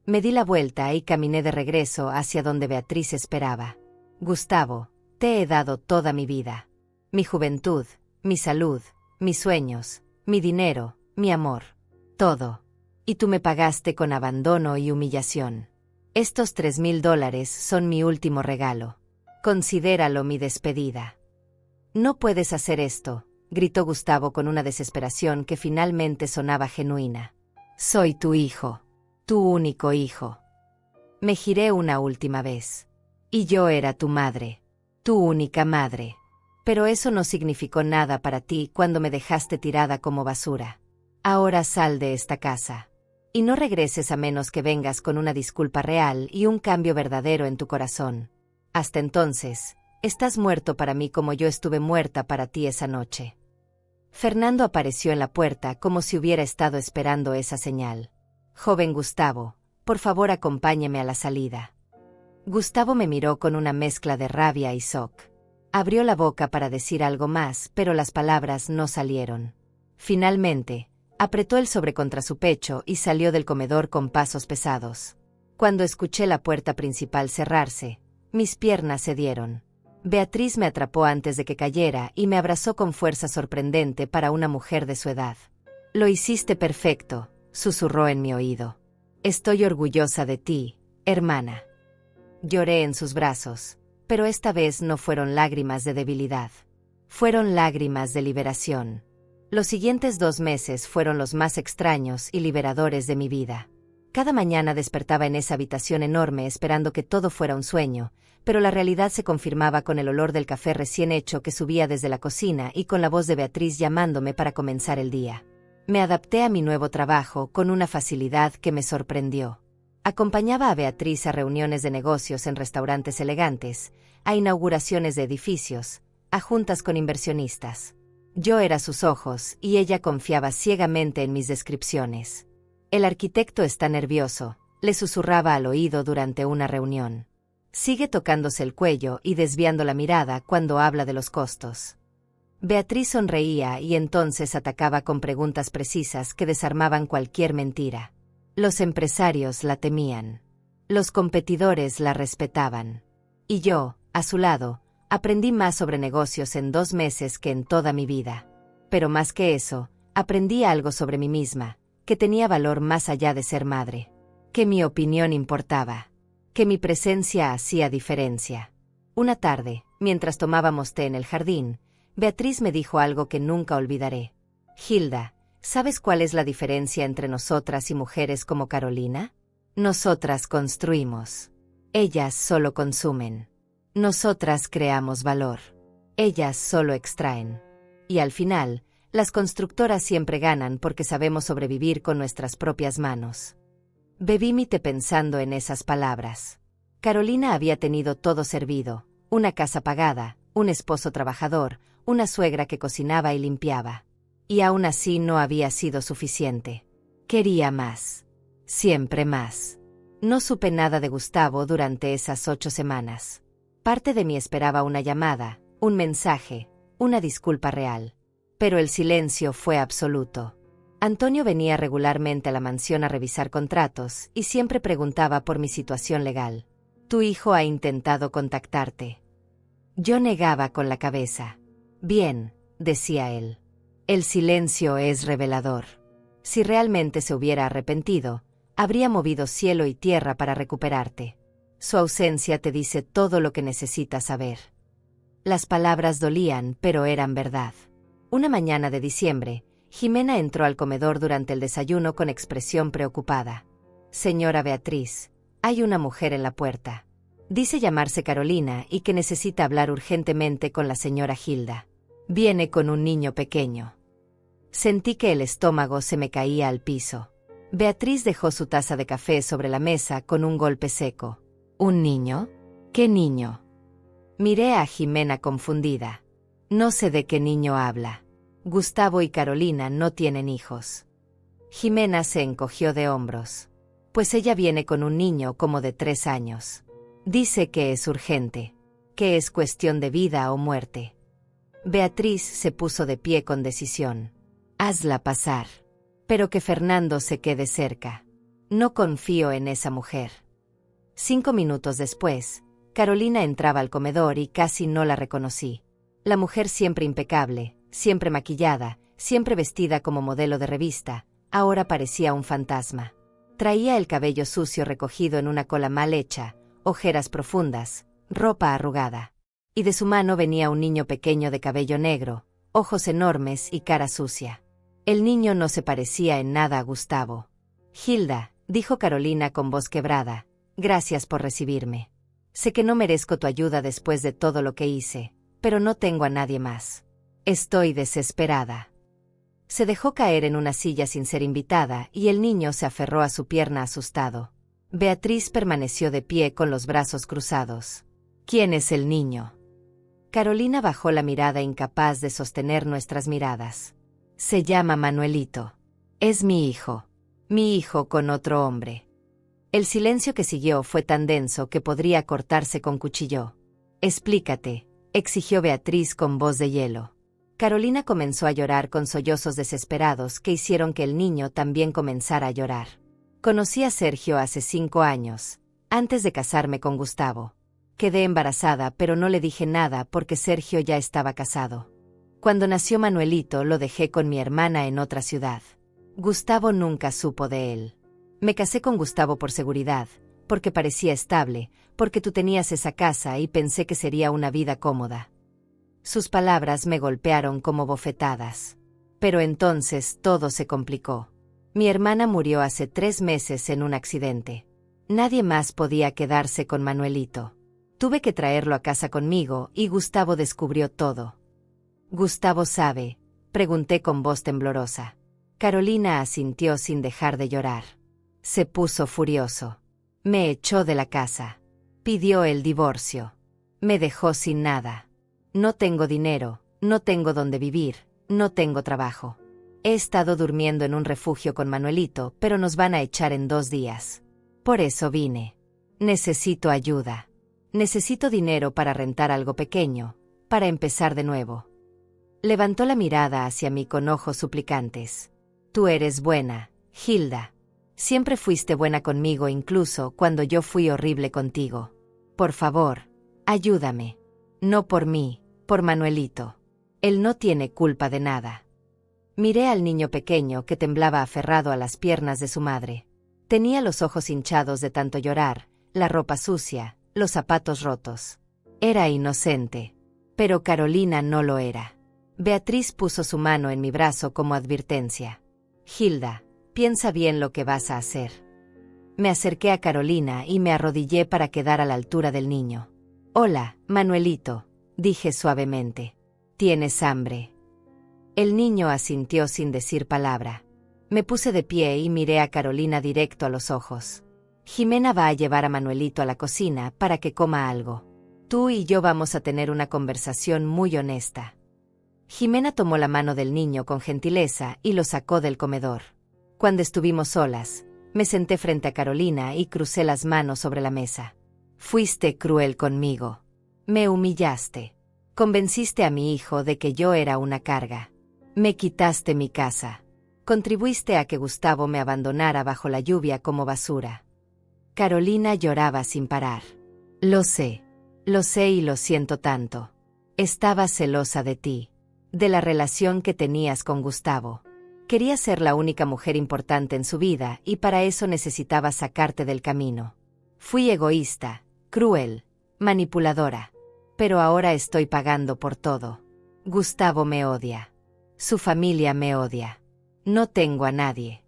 Me di la vuelta y caminé de regreso hacia donde Beatriz esperaba. Gustavo, te he dado toda mi vida. Mi juventud, mi salud, mis sueños, mi dinero, mi amor. Todo. Y tú me pagaste con abandono y humillación. Estos $3,000 son mi último regalo. Considéralo mi despedida. No puedes hacer esto, gritó Gustavo con una desesperación que finalmente sonaba genuina. Soy tu hijo. Tu único hijo. Me giré una última vez. Y yo era tu madre. Tu única madre. Pero eso no significó nada para ti cuando me dejaste tirada como basura. Ahora sal de esta casa. Y no regreses a menos que vengas con una disculpa real y un cambio verdadero en tu corazón. Hasta entonces, estás muerto para mí como yo estuve muerta para ti esa noche. Fernando apareció en la puerta como si hubiera estado esperando esa señal. Joven Gustavo, por favor acompáñeme a la salida. Gustavo me miró con una mezcla de rabia y shock. Abrió la boca para decir algo más, pero las palabras no salieron. Finalmente, apretó el sobre contra su pecho y salió del comedor con pasos pesados. Cuando escuché la puerta principal cerrarse, mis piernas cedieron. Beatriz me atrapó antes de que cayera y me abrazó con fuerza sorprendente para una mujer de su edad. Lo hiciste perfecto, susurró en mi oído. Estoy orgullosa de ti, hermana. Lloré en sus brazos, pero esta vez no fueron lágrimas de debilidad. Fueron lágrimas de liberación. Los siguientes 2 meses fueron los más extraños y liberadores de mi vida. Cada mañana despertaba en esa habitación enorme esperando que todo fuera un sueño, pero la realidad se confirmaba con el olor del café recién hecho que subía desde la cocina y con la voz de Beatriz llamándome para comenzar el día. Me adapté a mi nuevo trabajo con una facilidad que me sorprendió. Acompañaba a Beatriz a reuniones de negocios en restaurantes elegantes, a inauguraciones de edificios, a juntas con inversionistas. Yo era sus ojos y ella confiaba ciegamente en mis descripciones. El arquitecto está nervioso, le susurraba al oído durante una reunión. Sigue tocándose el cuello y desviando la mirada cuando habla de los costos. Beatriz sonreía y entonces atacaba con preguntas precisas que desarmaban cualquier mentira. Los empresarios la temían. Los competidores la respetaban. Y yo, a su lado, aprendí más sobre negocios en 2 meses que en toda mi vida. Pero más que eso, aprendí algo sobre mí misma, que tenía valor más allá de ser madre. Que mi opinión importaba. Que mi presencia hacía diferencia. Una tarde, mientras tomábamos té en el jardín, Beatriz me dijo algo que nunca olvidaré. Hilda, ¿sabes cuál es la diferencia entre nosotras y mujeres como Carolina? Nosotras construimos. Ellas solo consumen. Nosotras creamos valor. Ellas solo extraen. Y al final, las constructoras siempre ganan porque sabemos sobrevivir con nuestras propias manos. Bebí mi té pensando en esas palabras. Carolina había tenido todo servido, una casa pagada, un esposo trabajador, una suegra que cocinaba y limpiaba. Y aún así no había sido suficiente. Quería más. Siempre más. No supe nada de Gustavo durante esas 8 semanas. Parte de mí esperaba una llamada, un mensaje, una disculpa real. Pero el silencio fue absoluto. Antonio venía regularmente a la mansión a revisar contratos y siempre preguntaba por mi situación legal. Tu hijo ha intentado contactarte. Yo negaba con la cabeza. Bien, decía él. El silencio es revelador. Si realmente se hubiera arrepentido, habría movido cielo y tierra para recuperarte. Su ausencia te dice todo lo que necesitas saber. Las palabras dolían, pero eran verdad. Una mañana de diciembre, Jimena entró al comedor durante el desayuno con expresión preocupada. Señora Beatriz, hay una mujer en la puerta. Dice llamarse Carolina y que necesita hablar urgentemente con la señora Hilda. Viene con un niño pequeño. Sentí que el estómago se me caía al piso. Beatriz dejó su taza de café sobre la mesa con un golpe seco. ¿Un niño? ¿Qué niño? Miré a Jimena confundida. No sé de qué niño habla. Gustavo y Carolina no tienen hijos. Jimena se encogió de hombros. Pues ella viene con un niño como de 3 años. Dice que es urgente, que es cuestión de vida o muerte. Beatriz se puso de pie con decisión. Hazla pasar. Pero que Fernando se quede cerca. No confío en esa mujer. 5 minutos después, Carolina entraba al comedor y casi no la reconocí. La mujer siempre impecable, siempre maquillada, siempre vestida como modelo de revista, ahora parecía un fantasma. Traía el cabello sucio recogido en una cola mal hecha, ojeras profundas, ropa arrugada. y de su mano venía un niño pequeño de cabello negro, ojos enormes y cara sucia. El niño no se parecía en nada a Gustavo. «Hilda», dijo Carolina con voz quebrada, «gracias por recibirme. Sé que no merezco tu ayuda después de todo lo que hice, pero no tengo a nadie más. Estoy desesperada». Se dejó caer en una silla sin ser invitada y el niño se aferró a su pierna asustado. Beatriz permaneció de pie con los brazos cruzados. «¿Quién es el niño?». Carolina bajó la mirada incapaz de sostener nuestras miradas. «Se llama Manuelito. Es mi hijo. Mi hijo con otro hombre». El silencio que siguió fue tan denso que podría cortarse con cuchillo. «Explícate», exigió Beatriz con voz de hielo. Carolina comenzó a llorar con sollozos desesperados que hicieron que el niño también comenzara a llorar. «Conocí a Sergio hace 5 años, antes de casarme con Gustavo. Quedé embarazada, pero no le dije nada porque Sergio ya estaba casado. Cuando nació Manuelito lo dejé con mi hermana en otra ciudad. Gustavo nunca supo de él. Me casé con Gustavo por seguridad, porque parecía estable, porque tú tenías esa casa y pensé que sería una vida cómoda». Sus palabras me golpearon como bofetadas. Pero entonces todo se complicó. Mi hermana murió hace 3 meses en un accidente. Nadie más podía quedarse con Manuelito. Tuve que traerlo a casa conmigo y Gustavo descubrió todo. «¿Gustavo sabe?», pregunté con voz temblorosa. Carolina asintió sin dejar de llorar. Se puso furioso. Me echó de la casa. Pidió el divorcio. Me dejó sin nada. No tengo dinero, no tengo dónde vivir, no tengo trabajo. He estado durmiendo en un refugio con Manuelito, pero nos van a echar en 2 días. Por eso vine. Necesito ayuda. Necesito dinero para rentar algo pequeño, para empezar de nuevo». Levantó la mirada hacia mí con ojos suplicantes. «Tú eres buena, Hilda. Siempre fuiste buena conmigo incluso cuando yo fui horrible contigo. Por favor, ayúdame. No por mí, por Manuelito. Él no tiene culpa de nada». Miré al niño pequeño que temblaba aferrado a las piernas de su madre. Tenía los ojos hinchados de tanto llorar, la ropa sucia, los zapatos rotos. Era inocente. Pero Carolina no lo era. Beatriz puso su mano en mi brazo como advertencia. «Hilda, piensa bien lo que vas a hacer». Me acerqué a Carolina y me arrodillé para quedar a la altura del niño. «Hola, Manuelito», dije suavemente. «¿Tienes hambre?». El niño asintió sin decir palabra. Me puse de pie y miré a Carolina directo a los ojos. «Jimena va a llevar a Manuelito a la cocina para que coma algo. Tú y yo vamos a tener una conversación muy honesta». Jimena tomó la mano del niño con gentileza y lo sacó del comedor. Cuando estuvimos solas, me senté frente a Carolina y crucé las manos sobre la mesa. «Fuiste cruel conmigo. Me humillaste. Convenciste a mi hijo de que yo era una carga. Me quitaste mi casa. Contribuiste a que Gustavo me abandonara bajo la lluvia como basura». Carolina lloraba sin parar. Lo sé y lo siento tanto. Estaba celosa de ti, de la relación que tenías con Gustavo. Quería ser la única mujer importante en su vida y para eso necesitaba sacarte del camino. Fui egoísta, cruel, manipuladora. Pero ahora estoy pagando por todo. Gustavo me odia. Su familia me odia. No tengo a nadie.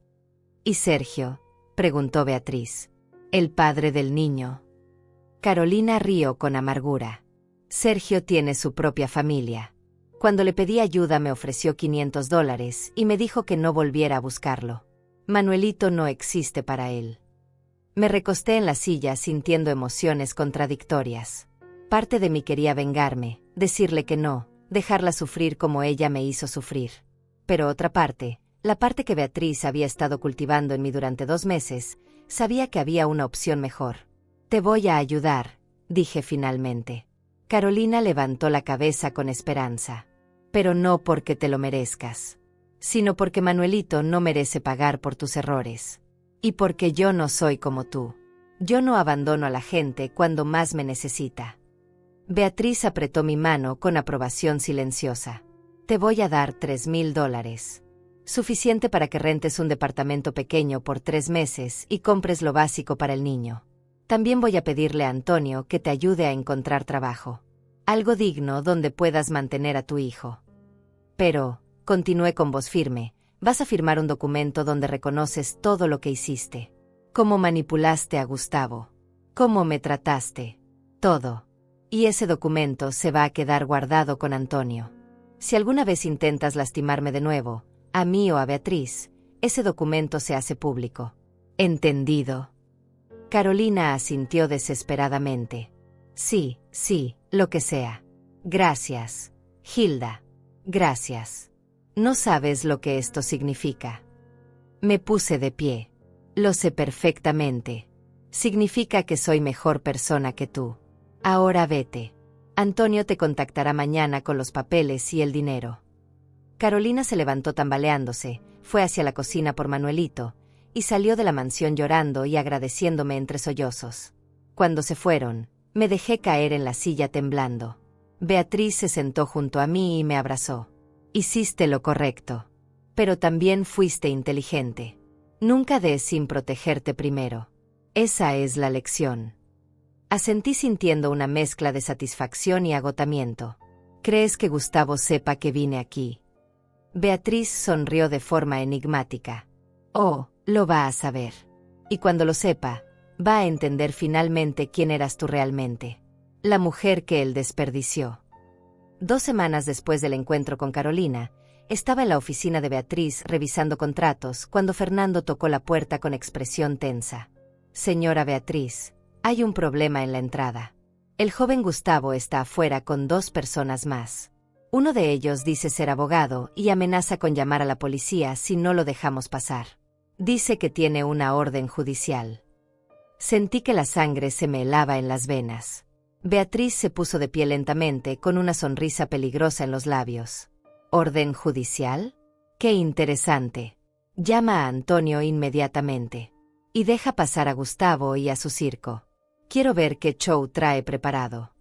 ¿Y Sergio?, preguntó Beatriz. ¿El padre del niño? Carolina rió con amargura. Sergio tiene su propia familia. Cuando le pedí ayuda me ofreció $500 y me dijo que no volviera a buscarlo. Manuelito no existe para él. Me recosté en la silla sintiendo emociones contradictorias. Parte de mí quería vengarme, decirle que no, dejarla sufrir como ella me hizo sufrir. Pero otra parte, la parte que Beatriz había estado cultivando en mí durante 2 meses, sabía que había una opción mejor. «Te voy a ayudar», dije finalmente. Carolina levantó la cabeza con esperanza. «Pero no porque te lo merezcas, sino porque Manuelito no merece pagar por tus errores. Y porque yo no soy como tú. Yo no abandono a la gente cuando más me necesita». Beatriz apretó mi mano con aprobación silenciosa. «Te voy a dar $3,000. Suficiente para que rentes un departamento pequeño por 3 meses y compres lo básico para el niño. También voy a pedirle a Antonio que te ayude a encontrar trabajo. Algo digno donde puedas mantener a tu hijo. Pero, continué con voz firme, vas a firmar un documento donde reconoces todo lo que hiciste. Cómo manipulaste a Gustavo. Cómo me trataste. Todo. Y ese documento se va a quedar guardado con Antonio. Si alguna vez intentas lastimarme de nuevo, a mí o a Beatriz, ese documento se hace público. ¿Entendido? Carolina asintió desesperadamente. Sí, lo que sea. Gracias, Hilda. Gracias. No sabes lo que esto significa. Me puse de pie. Lo sé perfectamente. Significa que soy mejor persona que tú. Ahora vete. Antonio te contactará mañana con los papeles y el dinero. Carolina se levantó tambaleándose, fue hacia la cocina por Manuelito, y salió de la mansión llorando y agradeciéndome entre sollozos. Cuando se fueron, me dejé caer en la silla temblando. Beatriz se sentó junto a mí y me abrazó. Hiciste lo correcto. Pero también fuiste inteligente. Nunca des sin protegerte primero. Esa es la lección. Asentí sintiendo una mezcla de satisfacción y agotamiento. ¿Crees que Gustavo sepa que vine aquí? Beatriz sonrió de forma enigmática. Oh, lo va a saber. Y cuando lo sepa, va a entender finalmente quién eras tú realmente. La mujer que él desperdició. 2 semanas después del encuentro con Carolina, estaba en la oficina de Beatriz revisando contratos cuando Fernando tocó la puerta con expresión tensa. Señora Beatriz, hay un problema en la entrada. El joven Gustavo está afuera con 2 personas más. Uno de ellos dice ser abogado y amenaza con llamar a la policía si no lo dejamos pasar. Dice que tiene una orden judicial. Sentí que la sangre se me helaba en las venas. Beatriz se puso de pie lentamente con una sonrisa peligrosa en los labios. ¿Orden judicial? ¡Qué interesante! Llama a Antonio inmediatamente. Y deja pasar a Gustavo y a su circo. Quiero ver qué show trae preparado.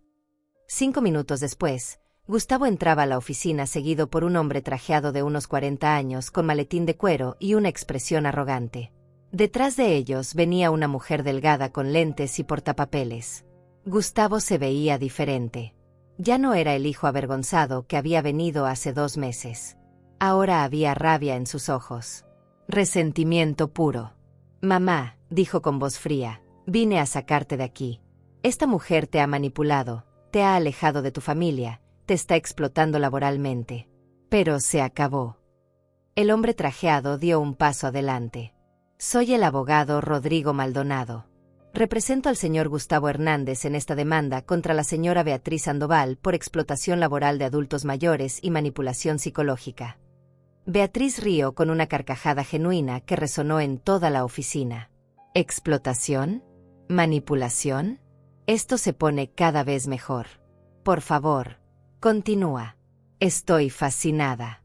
5 minutos después, Gustavo entraba a la oficina seguido por un hombre trajeado de unos 40 años con maletín de cuero y una expresión arrogante. Detrás de ellos venía una mujer delgada con lentes y portapapeles. Gustavo se veía diferente. Ya no era el hijo avergonzado que había venido hace 2 meses. Ahora había rabia en sus ojos. Resentimiento puro. Mamá, dijo con voz fría, vine a sacarte de aquí. Esta mujer te ha manipulado, te ha alejado de tu familia, te está explotando laboralmente. Pero se acabó. El hombre trajeado dio un paso adelante. Soy el abogado Rodrigo Maldonado. Represento al señor Gustavo Hernández en esta demanda contra la señora Beatriz Sandoval por explotación laboral de adultos mayores y manipulación psicológica. Beatriz rió con una carcajada genuina que resonó en toda la oficina. ¿Explotación? ¿Manipulación? Esto se pone cada vez mejor. Por favor, continúa. Estoy fascinada.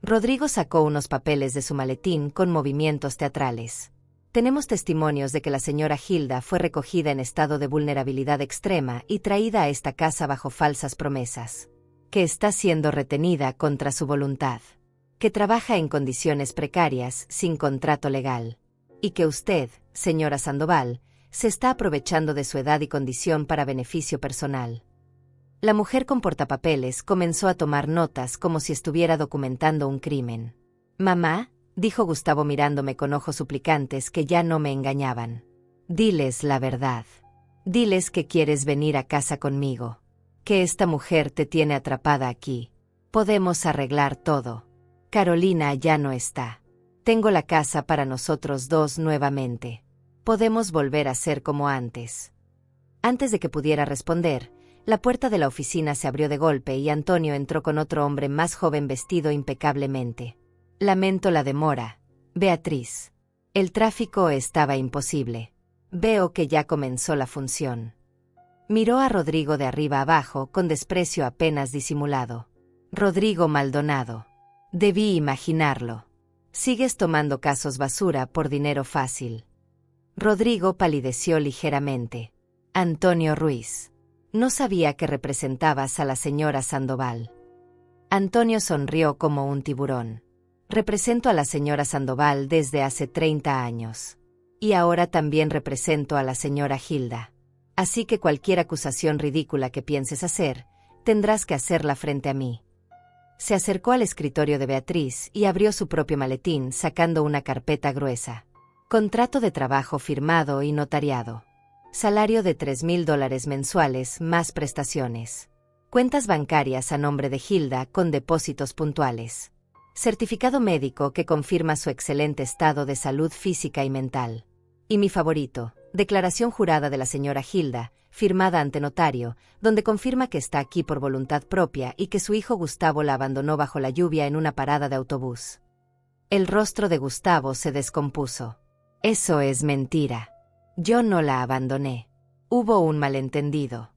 Rodrigo sacó unos papeles de su maletín con movimientos teatrales. Tenemos testimonios de que la señora Hilda fue recogida en estado de vulnerabilidad extrema y traída a esta casa bajo falsas promesas. Que está siendo retenida contra su voluntad. Que trabaja en condiciones precarias, sin contrato legal. Y que usted, señora Sandoval, se está aprovechando de su edad y condición para beneficio personal. La mujer con portapapeles comenzó a tomar notas como si estuviera documentando un crimen. Mamá, dijo Gustavo mirándome con ojos suplicantes que ya no me engañaban. Diles la verdad. Diles que quieres venir a casa conmigo. Que esta mujer te tiene atrapada aquí. Podemos arreglar todo. Carolina ya no está. Tengo la casa para nosotros 2 nuevamente. Podemos volver a ser como antes. Antes de que pudiera responder, la puerta de la oficina se abrió de golpe y Antonio entró con otro hombre más joven vestido impecablemente. Lamento la demora, Beatriz. El tráfico estaba imposible. Veo que ya comenzó la función. Miró a Rodrigo de arriba abajo con desprecio apenas disimulado. Rodrigo Maldonado. Debí imaginarlo. Sigues tomando casos basura por dinero fácil. Rodrigo palideció ligeramente. Antonio Ruiz. No sabía que representabas a la señora Sandoval. Antonio sonrió como un tiburón. Represento a la señora Sandoval desde hace 30 años. Y ahora también represento a la señora Hilda. Así que cualquier acusación ridícula que pienses hacer, tendrás que hacerla frente a mí. Se acercó al escritorio de Beatriz y abrió su propio maletín sacando una carpeta gruesa. Contrato de trabajo firmado y notariado. Salario de $3,000 mensuales más prestaciones. Cuentas bancarias a nombre de Hilda con depósitos puntuales. Certificado médico que confirma su excelente estado de salud física y mental. Y mi favorito, declaración jurada de la señora Hilda, firmada ante notario, donde confirma que está aquí por voluntad propia y que su hijo Gustavo la abandonó bajo la lluvia en una parada de autobús. El rostro de Gustavo se descompuso. Eso es mentira. Yo no la abandoné. Hubo un malentendido.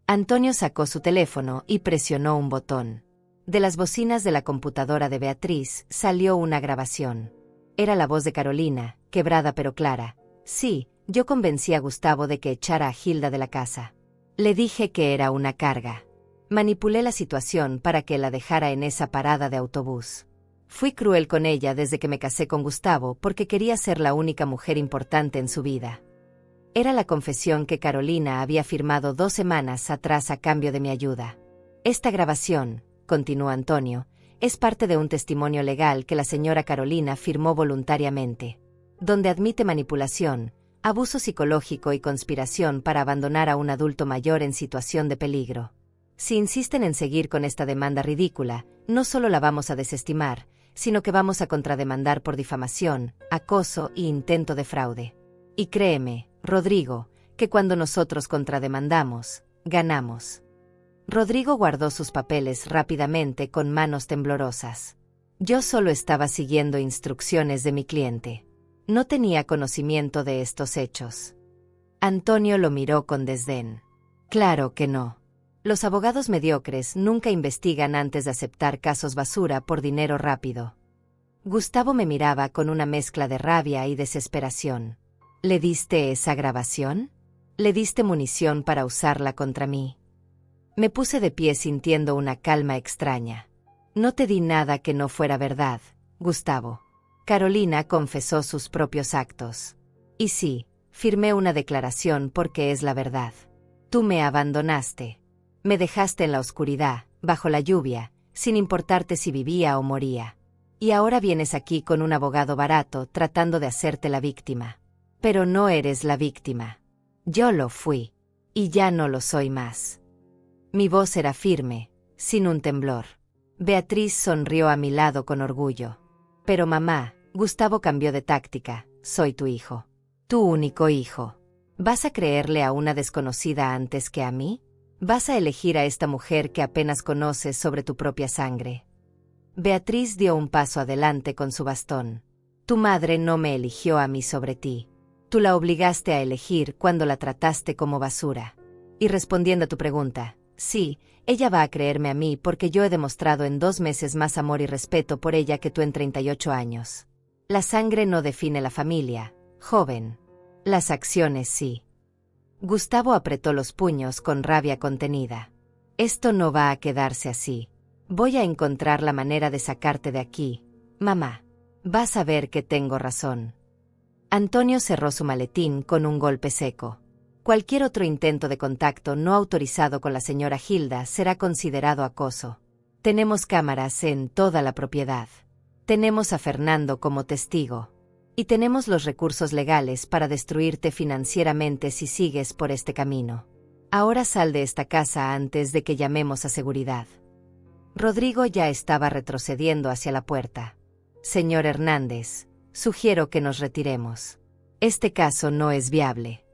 Antonio sacó su teléfono y presionó un botón. De las bocinas de la computadora de Beatriz salió una grabación. Era la voz de Carolina, quebrada pero clara. Sí, yo convencí a Gustavo de que echara a Hilda de la casa. Le dije que era una carga. Manipulé la situación para que la dejara en esa parada de autobús. Fui cruel con ella desde que me casé con Gustavo porque quería ser la única mujer importante en su vida. Era la confesión que Carolina había firmado 2 semanas atrás a cambio de mi ayuda. Esta grabación, continuó Antonio, es parte de un testimonio legal que la señora Carolina firmó voluntariamente, donde admite manipulación, abuso psicológico y conspiración para abandonar a un adulto mayor en situación de peligro. Si insisten en seguir con esta demanda ridícula, no solo la vamos a desestimar, sino que vamos a contrademandar por difamación, acoso y intento de fraude. Y créeme, Rodrigo, que cuando nosotros contrademandamos, ganamos. Rodrigo guardó sus papeles rápidamente con manos temblorosas. Yo solo estaba siguiendo instrucciones de mi cliente. No tenía conocimiento de estos hechos. Antonio lo miró con desdén. Claro que no. Los abogados mediocres nunca investigan antes de aceptar casos basura por dinero rápido. Gustavo me miraba con una mezcla de rabia y desesperación. ¿Le diste esa grabación? ¿Le diste munición para usarla contra mí? Me puse de pie sintiendo una calma extraña. No te di nada que no fuera verdad, Gustavo. Carolina confesó sus propios actos. Y sí, firmé una declaración porque es la verdad. Tú me abandonaste. Me dejaste en la oscuridad, bajo la lluvia, sin importarte si vivía o moría. Y ahora vienes aquí con un abogado barato tratando de hacerte la víctima. Pero no eres la víctima. Yo lo fui. Y ya no lo soy más. Mi voz era firme, sin un temblor. Beatriz sonrió a mi lado con orgullo. Pero mamá, Gustavo cambió de táctica. Soy tu hijo. Tu único hijo. ¿Vas a creerle a una desconocida antes que a mí? ¿Vas a elegir a esta mujer que apenas conoces sobre tu propia sangre? Beatriz dio un paso adelante con su bastón. Tu madre no me eligió a mí sobre ti. Tú la obligaste a elegir cuando la trataste como basura. Y respondiendo a tu pregunta, sí, ella va a creerme a mí porque yo he demostrado en 2 meses más amor y respeto por ella que tú en 38 años. La sangre no define la familia, joven. Las acciones sí. Gustavo apretó los puños con rabia contenida. Esto no va a quedarse así. Voy a encontrar la manera de sacarte de aquí, mamá. Vas a ver que tengo razón. Antonio cerró su maletín con un golpe seco. Cualquier otro intento de contacto no autorizado con la señora Hilda será considerado acoso. Tenemos cámaras en toda la propiedad. Tenemos a Fernando como testigo. Y tenemos los recursos legales para destruirte financieramente si sigues por este camino. Ahora sal de esta casa antes de que llamemos a seguridad. Rodrigo ya estaba retrocediendo hacia la puerta. Señor Hernández, sugiero que nos retiremos. Este caso no es viable.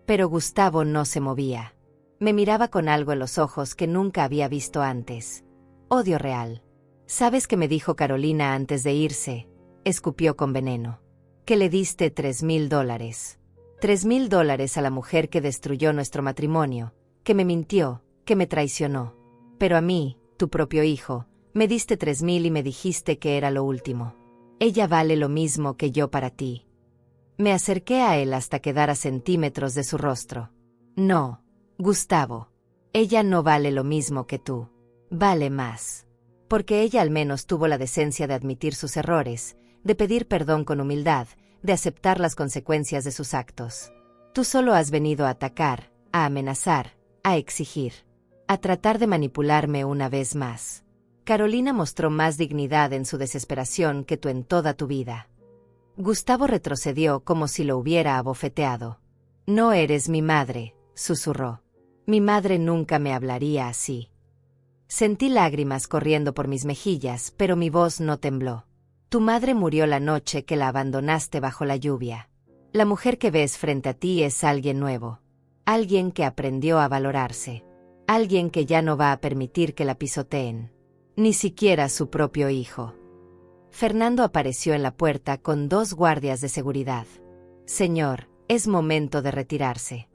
Pero Gustavo no se movía. Me miraba con algo en los ojos que nunca había visto antes. Odio real. ¿Sabes qué me dijo Carolina antes de irse? Escupió con veneno. Que le diste $3,000. $3,000 a la mujer que destruyó nuestro matrimonio, que me mintió, que me traicionó. Pero a mí, tu propio hijo, me diste 3,000 y me dijiste que era lo último. Ella vale lo mismo que yo para ti. Me acerqué a él hasta quedar a centímetros de su rostro. No, Gustavo. Ella no vale lo mismo que tú. Vale más. Porque ella al menos tuvo la decencia de admitir sus errores, de pedir perdón con humildad, de aceptar las consecuencias de sus actos. Tú solo has venido a atacar, a amenazar, a exigir. a tratar de manipularme una vez más. Carolina mostró más dignidad en su desesperación que tú en toda tu vida. Gustavo retrocedió como si lo hubiera abofeteado. No eres mi madre, susurró. Mi madre nunca me hablaría así. Sentí lágrimas corriendo por mis mejillas, pero mi voz no tembló. Tu madre murió la noche que la abandonaste bajo la lluvia. La mujer que ves frente a ti es alguien nuevo. Alguien que aprendió a valorarse. Alguien que ya no va a permitir que la pisoteen. Ni siquiera su propio hijo. Fernando apareció en la puerta con 2 guardias de seguridad. Señor, es momento de retirarse.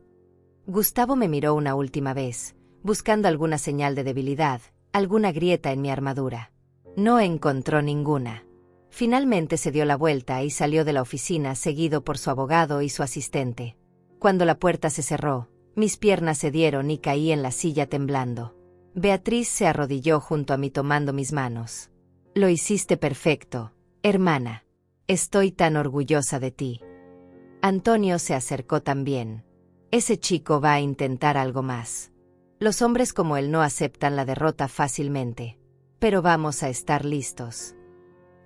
Gustavo me miró una última vez, buscando alguna señal de debilidad, alguna grieta en mi armadura. No encontró ninguna. Finalmente se dio la vuelta y salió de la oficina seguido por su abogado y su asistente. Cuando la puerta se cerró, mis piernas cedieron y caí en la silla temblando. Beatriz se arrodilló junto a mí tomando mis manos. Lo hiciste perfecto, hermana. Estoy tan orgullosa de ti. Antonio se acercó también. Ese chico va a intentar algo más. Los hombres como él no aceptan la derrota fácilmente. Pero vamos a estar listos.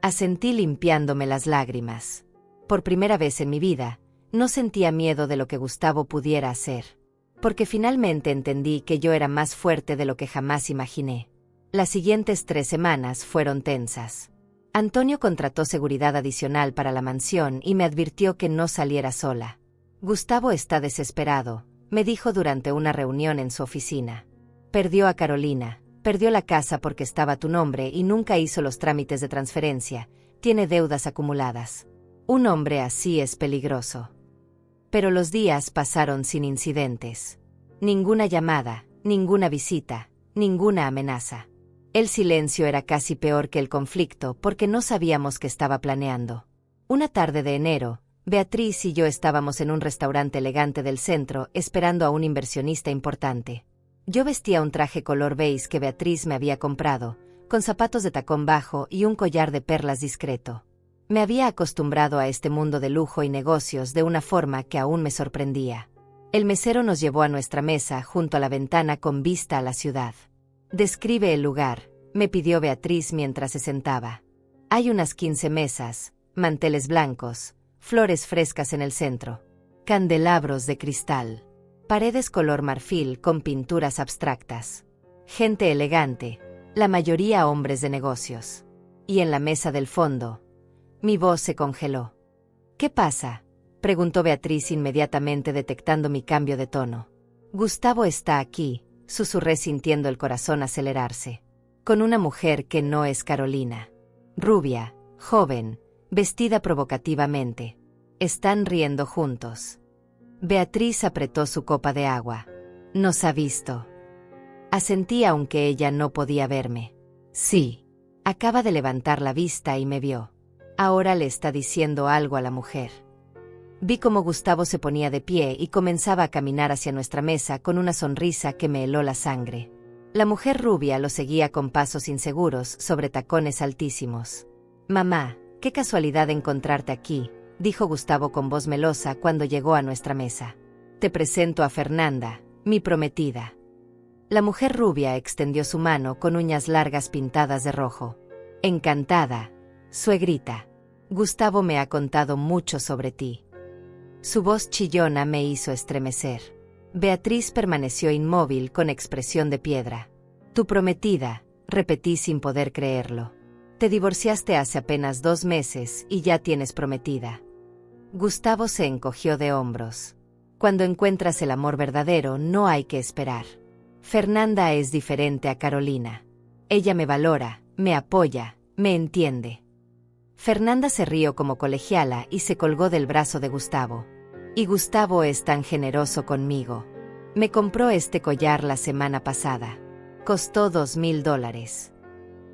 Asentí limpiándome las lágrimas. Por primera vez en mi vida, no sentía miedo de lo que Gustavo pudiera hacer. Porque finalmente entendí que yo era más fuerte de lo que jamás imaginé. Las siguientes 3 semanas fueron tensas. Antonio contrató seguridad adicional para la mansión y me advirtió que no saliera sola. Gustavo está desesperado, me dijo durante una reunión en su oficina. Perdió a Carolina, perdió la casa porque estaba a tu nombre y nunca hizo los trámites de transferencia, tiene deudas acumuladas. Un hombre así es peligroso. Pero los días pasaron sin incidentes. Ninguna llamada, ninguna visita, ninguna amenaza. El silencio era casi peor que el conflicto porque no sabíamos qué estaba planeando. Una tarde de enero, Beatriz y yo estábamos en un restaurante elegante del centro esperando a un inversionista importante. Yo vestía un traje color beige que Beatriz me había comprado, con zapatos de tacón bajo y un collar de perlas discreto. Me había acostumbrado a este mundo de lujo y negocios de una forma que aún me sorprendía. El mesero nos llevó a nuestra mesa junto a la ventana con vista a la ciudad. Describe el lugar, me pidió Beatriz mientras se sentaba. Hay unas 15 mesas, manteles blancos, flores frescas en el centro, candelabros de cristal, paredes color marfil con pinturas abstractas. Gente elegante, la mayoría hombres de negocios. Y en la mesa del fondo, mi voz se congeló. ¿Qué pasa?, preguntó Beatriz inmediatamente detectando mi cambio de tono. Gustavo está aquí, susurré sintiendo el corazón acelerarse. Con una mujer que no es Carolina. Rubia, joven, vestida provocativamente. Están riendo juntos. Beatriz apretó su copa de agua. Nos ha visto. Asentí aunque ella no podía verme. Sí. Acaba de levantar la vista y me vio. Ahora le está diciendo algo a la mujer. Vi cómo Gustavo se ponía de pie y comenzaba a caminar hacia nuestra mesa con una sonrisa que me heló la sangre. La mujer rubia lo seguía con pasos inseguros sobre tacones altísimos. Mamá, qué casualidad encontrarte aquí, dijo Gustavo con voz melosa cuando llegó a nuestra mesa. Te presento a Fernanda, mi prometida. La mujer rubia extendió su mano con uñas largas pintadas de rojo. Encantada, suegrita. Gustavo me ha contado mucho sobre ti. Su voz chillona me hizo estremecer. Beatriz permaneció inmóvil con expresión de piedra. Tu prometida, repetí sin poder creerlo. Te divorciaste hace apenas 2 meses y ya tienes prometida. Gustavo se encogió de hombros. Cuando encuentras el amor verdadero no hay que esperar. Fernanda es diferente a Carolina. Ella me valora, me apoya, me entiende. Fernanda se rió como colegiala y se colgó del brazo de Gustavo. Y Gustavo es tan generoso conmigo. Me compró este collar la semana pasada. Costó $2,000.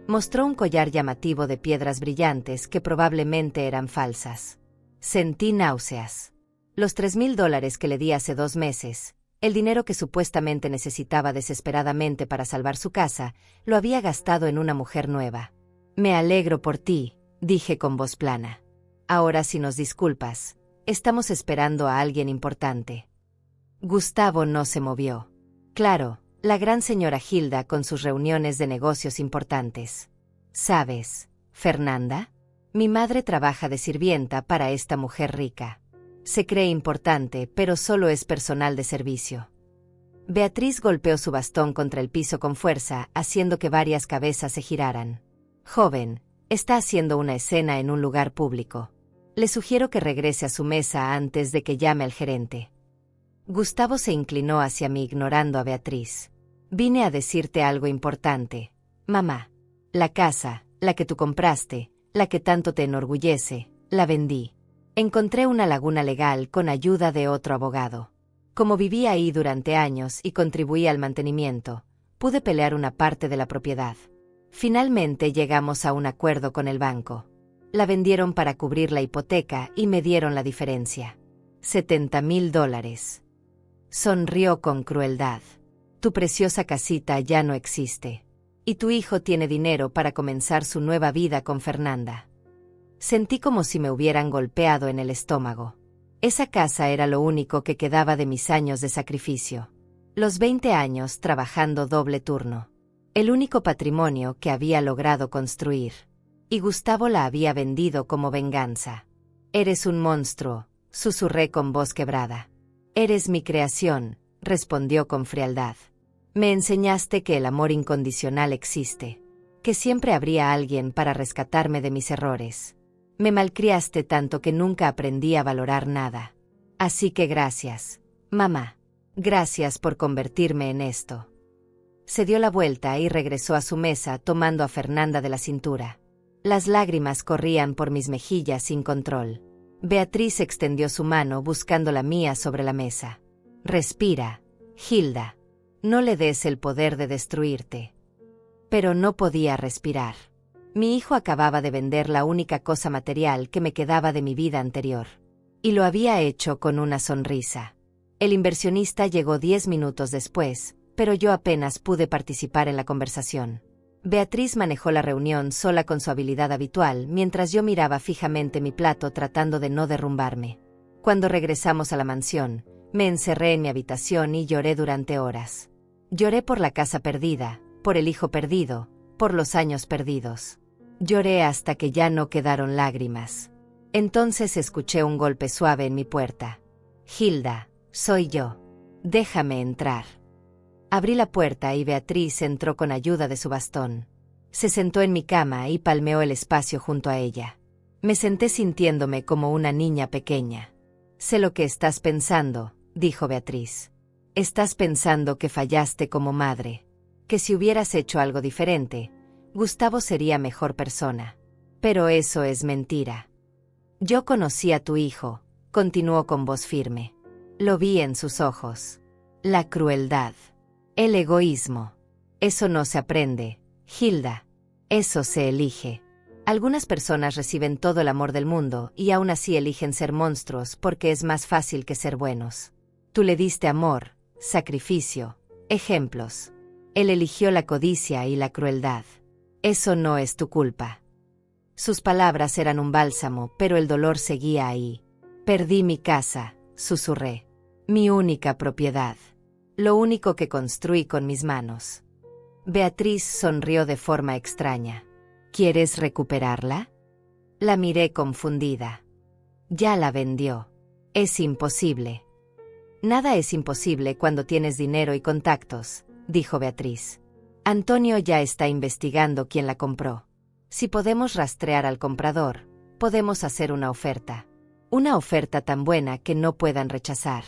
Mostró un collar llamativo de piedras brillantes que probablemente eran falsas. Sentí náuseas. Los $3,000 que le di hace 2 meses, el dinero que supuestamente necesitaba desesperadamente para salvar su casa, lo había gastado en una mujer nueva. Me alegro por ti, dije con voz plana. Ahora si nos disculpas, estamos esperando a alguien importante. Gustavo no se movió. Claro, La gran señora Hilda con sus reuniones de negocios importantes. ¿Sabes, Fernanda? Mi madre trabaja de sirvienta para esta mujer rica. Se cree importante, pero solo es personal de servicio. Beatriz golpeó su bastón contra el piso con fuerza, haciendo que varias cabezas se giraran. Joven, está haciendo una escena en un lugar público. Le sugiero que regrese a su mesa antes de que llame al gerente. Gustavo se inclinó hacia mí ignorando a Beatriz. Vine a decirte algo importante. Mamá. La casa, la que tú compraste, la que tanto te enorgullece, la vendí. Encontré una laguna legal con ayuda de otro abogado. Como viví ahí durante años y contribuí al mantenimiento, pude pelear una parte de la propiedad. Finalmente llegamos a un acuerdo con el banco. La vendieron para cubrir la hipoteca y me dieron la diferencia. $70,000. Sonrió con crueldad. Tu preciosa casita ya no existe. Y tu hijo tiene dinero para comenzar su nueva vida con Fernanda. Sentí como si me hubieran golpeado en el estómago. Esa casa era lo único que quedaba de mis años de sacrificio. Los 20 años trabajando doble turno. El único patrimonio que había logrado construir. Y Gustavo la había vendido como venganza. Eres un monstruo, susurré con voz quebrada. Eres mi creación, respondió con frialdad. Me enseñaste que el amor incondicional existe, que siempre habría alguien para rescatarme de mis errores. Me malcriaste tanto que nunca aprendí a valorar nada. Así que gracias, mamá. Gracias por convertirme en esto. Se dio la vuelta y regresó a su mesa tomando a Fernanda de la cintura. Las lágrimas corrían por mis mejillas sin control. Beatriz extendió su mano buscando la mía sobre la mesa. Respira, Hilda. No le des el poder de destruirte. Pero no podía respirar. Mi hijo acababa de vender la única cosa material que me quedaba de mi vida anterior. Y lo había hecho con una sonrisa. El inversionista llegó 10 minutos después, pero yo apenas pude participar en la conversación. Beatriz manejó la reunión sola con su habilidad habitual, mientras yo miraba fijamente mi plato tratando de no derrumbarme. Cuando regresamos a la mansión, me encerré en mi habitación y lloré durante horas. Lloré por la casa perdida, por el hijo perdido, por los años perdidos. Lloré hasta que ya no quedaron lágrimas. Entonces escuché un golpe suave en mi puerta. Hilda, soy yo. Déjame entrar. Abrí la puerta y Beatriz entró con ayuda de su bastón. Se sentó en mi cama y palmeó el espacio junto a ella. Me senté sintiéndome como una niña pequeña. Sé lo que estás pensando, dijo Beatriz. Estás pensando que fallaste como madre, que si hubieras hecho algo diferente, Gustavo sería mejor persona. Pero eso es mentira. Yo conocí a tu hijo, continuó con voz firme. Lo vi en sus ojos. La crueldad. El egoísmo. Eso no se aprende, Hilda. Eso se elige. Algunas personas reciben todo el amor del mundo y aún así eligen ser monstruos porque es más fácil que ser buenos. Tú le diste amor, sacrificio, ejemplos. Él eligió la codicia y la crueldad. Eso no es tu culpa. Sus palabras eran un bálsamo, pero el dolor seguía ahí. Perdí mi casa, susurré. Mi única propiedad. Lo único que construí con mis manos. Beatriz sonrió de forma extraña. ¿Quieres recuperarla? La miré confundida. Ya la vendió. Es imposible. Nada es imposible cuando tienes dinero y contactos, dijo Beatriz. Antonio ya está investigando quién la compró. Si podemos rastrear al comprador, podemos hacer una oferta. Una oferta tan buena que no puedan rechazar.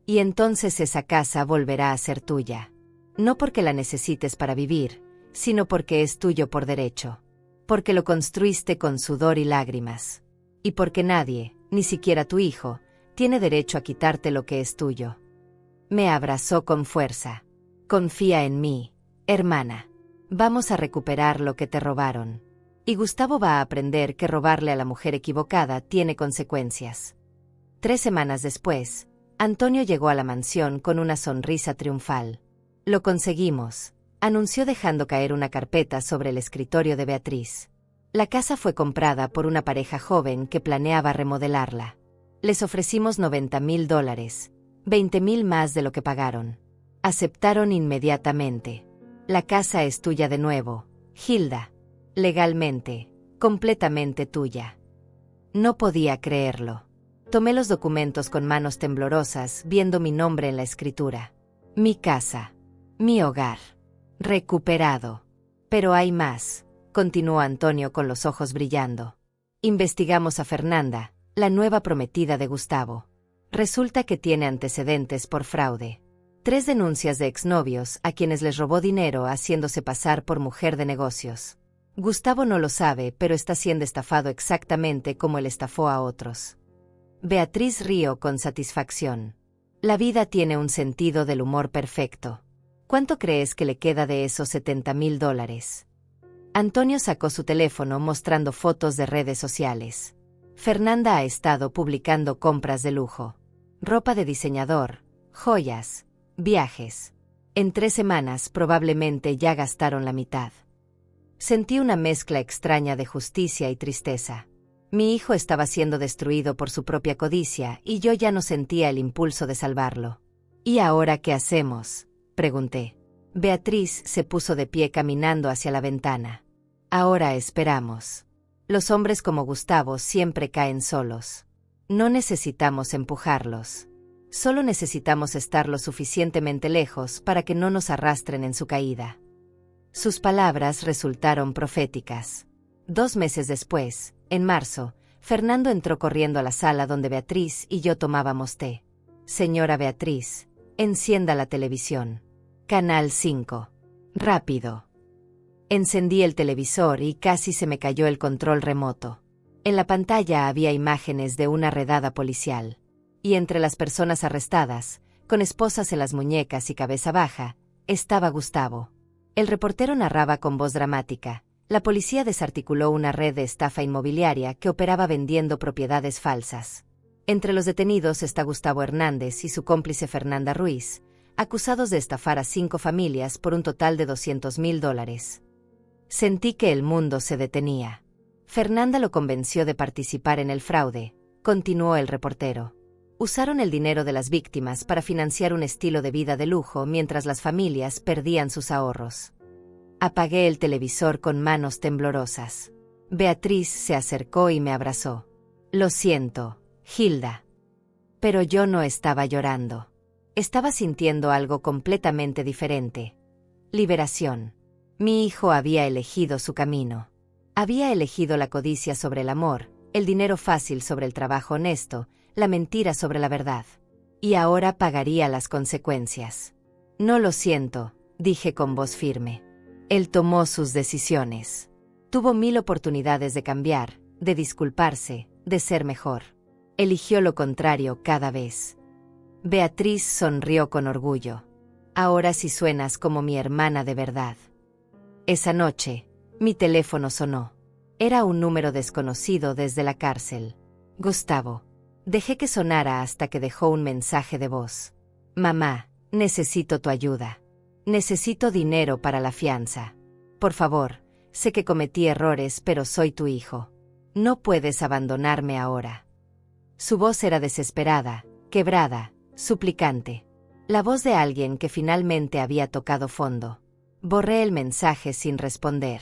Y entonces esa casa volverá a ser tuya. No porque la necesites para vivir, sino porque es tuyo por derecho. Porque lo construiste con sudor y lágrimas. Y porque nadie, ni siquiera tu hijo, tiene derecho a quitarte lo que es tuyo. Me abrazó con fuerza. Confía en mí, hermana. Vamos a recuperar lo que te robaron. Y Gustavo va a aprender que robarle a la mujer equivocada tiene consecuencias. 3 semanas después, Antonio llegó a la mansión con una sonrisa triunfal. Lo conseguimos, anunció dejando caer una carpeta sobre el escritorio de Beatriz. La casa fue comprada por una pareja joven que planeaba remodelarla. Les ofrecimos $90,000, $20,000 más de lo que pagaron. Aceptaron inmediatamente. La casa es tuya de nuevo, Hilda. Legalmente, completamente tuya. No podía creerlo. Tomé los documentos con manos temblorosas, viendo mi nombre en la escritura. Mi casa. Mi hogar. Recuperado. Pero hay más, continuó Antonio con los ojos brillando. Investigamos a Fernanda, la nueva prometida de Gustavo. Resulta que tiene antecedentes por fraude. 3 denuncias de exnovios a quienes les robó dinero haciéndose pasar por mujer de negocios. Gustavo no lo sabe, pero está siendo estafado exactamente como él estafó a otros. Beatriz rió con satisfacción. La vida tiene un sentido del humor perfecto. ¿Cuánto crees que le queda de esos $70,000? Antonio sacó su teléfono mostrando fotos de redes sociales. Fernanda ha estado publicando compras de lujo. Ropa de diseñador, joyas, viajes. En 3 semanas probablemente ya gastaron la mitad. Sentí una mezcla extraña de justicia y tristeza. Mi hijo estaba siendo destruido por su propia codicia y yo ya no sentía el impulso de salvarlo. ¿Y ahora qué hacemos?, pregunté. Beatriz se puso de pie caminando hacia la ventana. Ahora esperamos. Los hombres como Gustavo siempre caen solos. No necesitamos empujarlos. Solo necesitamos estar lo suficientemente lejos para que no nos arrastren en su caída. Sus palabras resultaron proféticas. 2 meses después, en marzo, Fernando entró corriendo a la sala donde Beatriz y yo tomábamos té. Señora Beatriz, encienda la televisión. Canal 5. Rápido. Encendí el televisor y casi se me cayó el control remoto. En la pantalla había imágenes de una redada policial. Y entre las personas arrestadas, con esposas en las muñecas y cabeza baja, estaba Gustavo. El reportero narraba con voz dramática. La policía desarticuló una red de estafa inmobiliaria que operaba vendiendo propiedades falsas. Entre los detenidos está Gustavo Hernández y su cómplice Fernanda Ruiz, acusados de estafar a 5 familias por un total de $200,000. Sentí que el mundo se detenía. Fernanda lo convenció de participar en el fraude, continuó el reportero. Usaron el dinero de las víctimas para financiar un estilo de vida de lujo mientras las familias perdían sus ahorros. Apagué el televisor con manos temblorosas. Beatriz se acercó y me abrazó. Lo siento, Hilda. Pero yo no estaba llorando. Estaba sintiendo algo completamente diferente. Liberación. Mi hijo había elegido su camino. Había elegido la codicia sobre el amor, el dinero fácil sobre el trabajo honesto, la mentira sobre la verdad. Y ahora pagaría las consecuencias. No lo siento, dije con voz firme. Él tomó sus decisiones. Tuvo 1000 oportunidades de cambiar, de disculparse, de ser mejor. Eligió lo contrario cada vez. Beatriz sonrió con orgullo. Ahora sí suenas como mi hermana de verdad. Esa noche, mi teléfono sonó. Era un número desconocido desde la cárcel. Gustavo. Dejé que sonara hasta que dejó un mensaje de voz. Mamá, necesito tu ayuda. Necesito dinero para la fianza. Por favor, sé que cometí errores, pero soy tu hijo. No puedes abandonarme ahora. Su voz era desesperada, quebrada, suplicante. La voz de alguien que finalmente había tocado fondo. Borré el mensaje sin responder.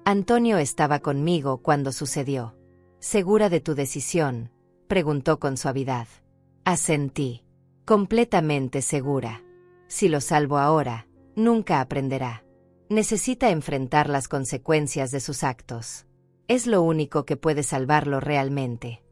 Antonio estaba conmigo cuando sucedió. ¿Segura de tu decisión?, preguntó con suavidad. Asentí. Completamente segura. Si lo salvo ahora, nunca aprenderá. Necesita enfrentar las consecuencias de sus actos. Es lo único que puede salvarlo realmente.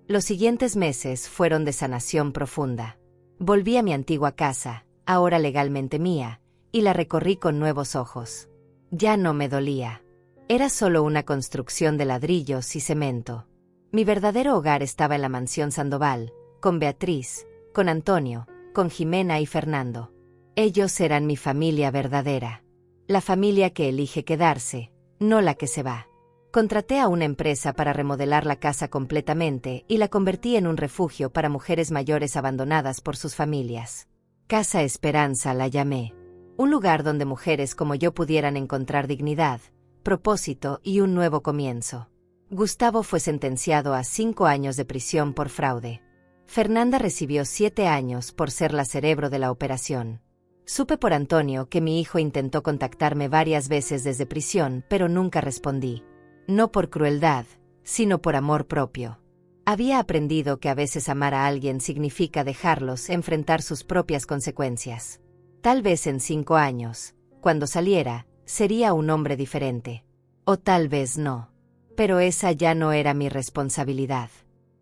Los siguientes meses fueron de sanación profunda. Volví a mi antigua casa, ahora legalmente mía, y la recorrí con nuevos ojos. Ya no me dolía. Era solo una construcción de ladrillos y cemento. Mi verdadero hogar estaba en la mansión Sandoval, con Beatriz, con Antonio, con Jimena y Fernando. Ellos eran mi familia verdadera. La familia que elige quedarse, no la que se va. Contraté a una empresa para remodelar la casa completamente y la convertí en un refugio para mujeres mayores abandonadas por sus familias. Casa Esperanza la llamé. Un lugar donde mujeres como yo pudieran encontrar dignidad, propósito y un nuevo comienzo. Gustavo fue sentenciado a 5 años de prisión por fraude. Fernanda recibió 7 años por ser la cerebro de la operación. Supe por Antonio que mi hijo intentó contactarme varias veces desde prisión, pero nunca respondí. No por crueldad, sino por amor propio. Había aprendido que a veces amar a alguien significa dejarlos enfrentar sus propias consecuencias. Tal vez en 5 años, cuando saliera, sería un hombre diferente. O tal vez no. Pero esa ya no era mi responsabilidad.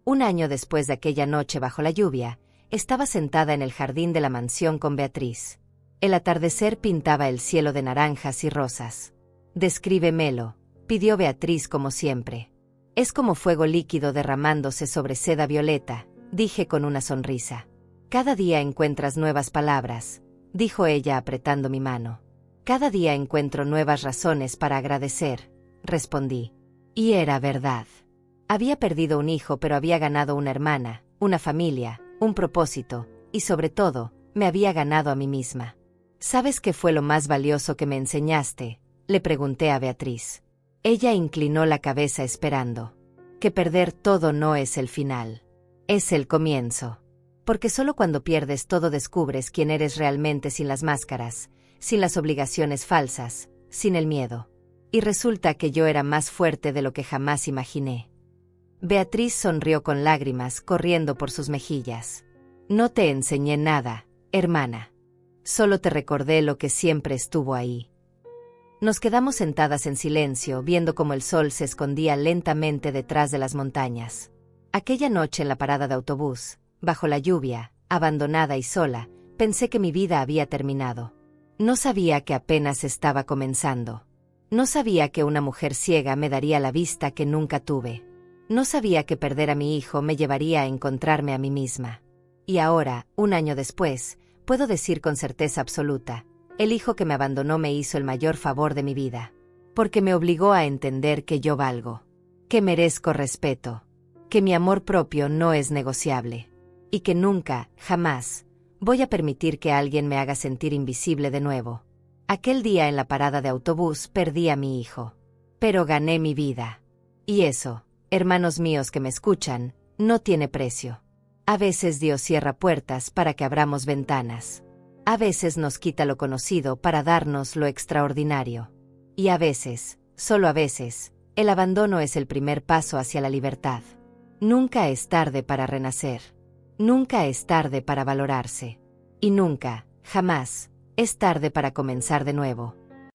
Un año después de aquella noche bajo la lluvia, estaba sentada en el jardín de la mansión con Beatriz. El atardecer pintaba el cielo de naranjas y rosas. «Descríbemelo», pidió Beatriz como siempre. «Es como fuego líquido derramándose sobre seda violeta», dije con una sonrisa. «Cada día encuentras nuevas palabras», dijo ella apretando mi mano. «Cada día encuentro nuevas razones para agradecer», respondí. Y era verdad. Había perdido un hijo, pero había ganado una hermana, una familia, un propósito, y sobre todo, me había ganado a mí misma. «¿Sabes qué fue lo más valioso que me enseñaste?», le pregunté a Beatriz. Ella inclinó la cabeza esperando. «Que perder todo no es el final. Es el comienzo. Porque solo cuando pierdes todo descubres quién eres realmente, sin las máscaras, sin las obligaciones falsas, sin el miedo». Y resulta que yo era más fuerte de lo que jamás imaginé. Beatriz sonrió con lágrimas corriendo por sus mejillas. «No te enseñé nada, hermana. Solo te recordé lo que siempre estuvo ahí». Nos quedamos sentadas en silencio, viendo cómo el sol se escondía lentamente detrás de las montañas. Aquella noche en la parada de autobús, bajo la lluvia, abandonada y sola, pensé que mi vida había terminado. No sabía que apenas estaba comenzando. No sabía que una mujer ciega me daría la vista que nunca tuve. No sabía que perder a mi hijo me llevaría a encontrarme a mí misma. Y ahora, un año después, puedo decir con certeza absoluta, el hijo que me abandonó me hizo el mayor favor de mi vida. Porque me obligó a entender que yo valgo, que merezco respeto, que mi amor propio no es negociable, y que nunca, jamás, voy a permitir que alguien me haga sentir invisible de nuevo. Aquel día en la parada de autobús perdí a mi hijo, pero gané mi vida. Y eso, hermanos míos que me escuchan, no tiene precio. A veces Dios cierra puertas para que abramos ventanas. A veces nos quita lo conocido para darnos lo extraordinario. Y a veces, solo a veces, el abandono es el primer paso hacia la libertad. Nunca es tarde para renacer. Nunca es tarde para valorarse. Y nunca, jamás, es tarde para comenzar de nuevo.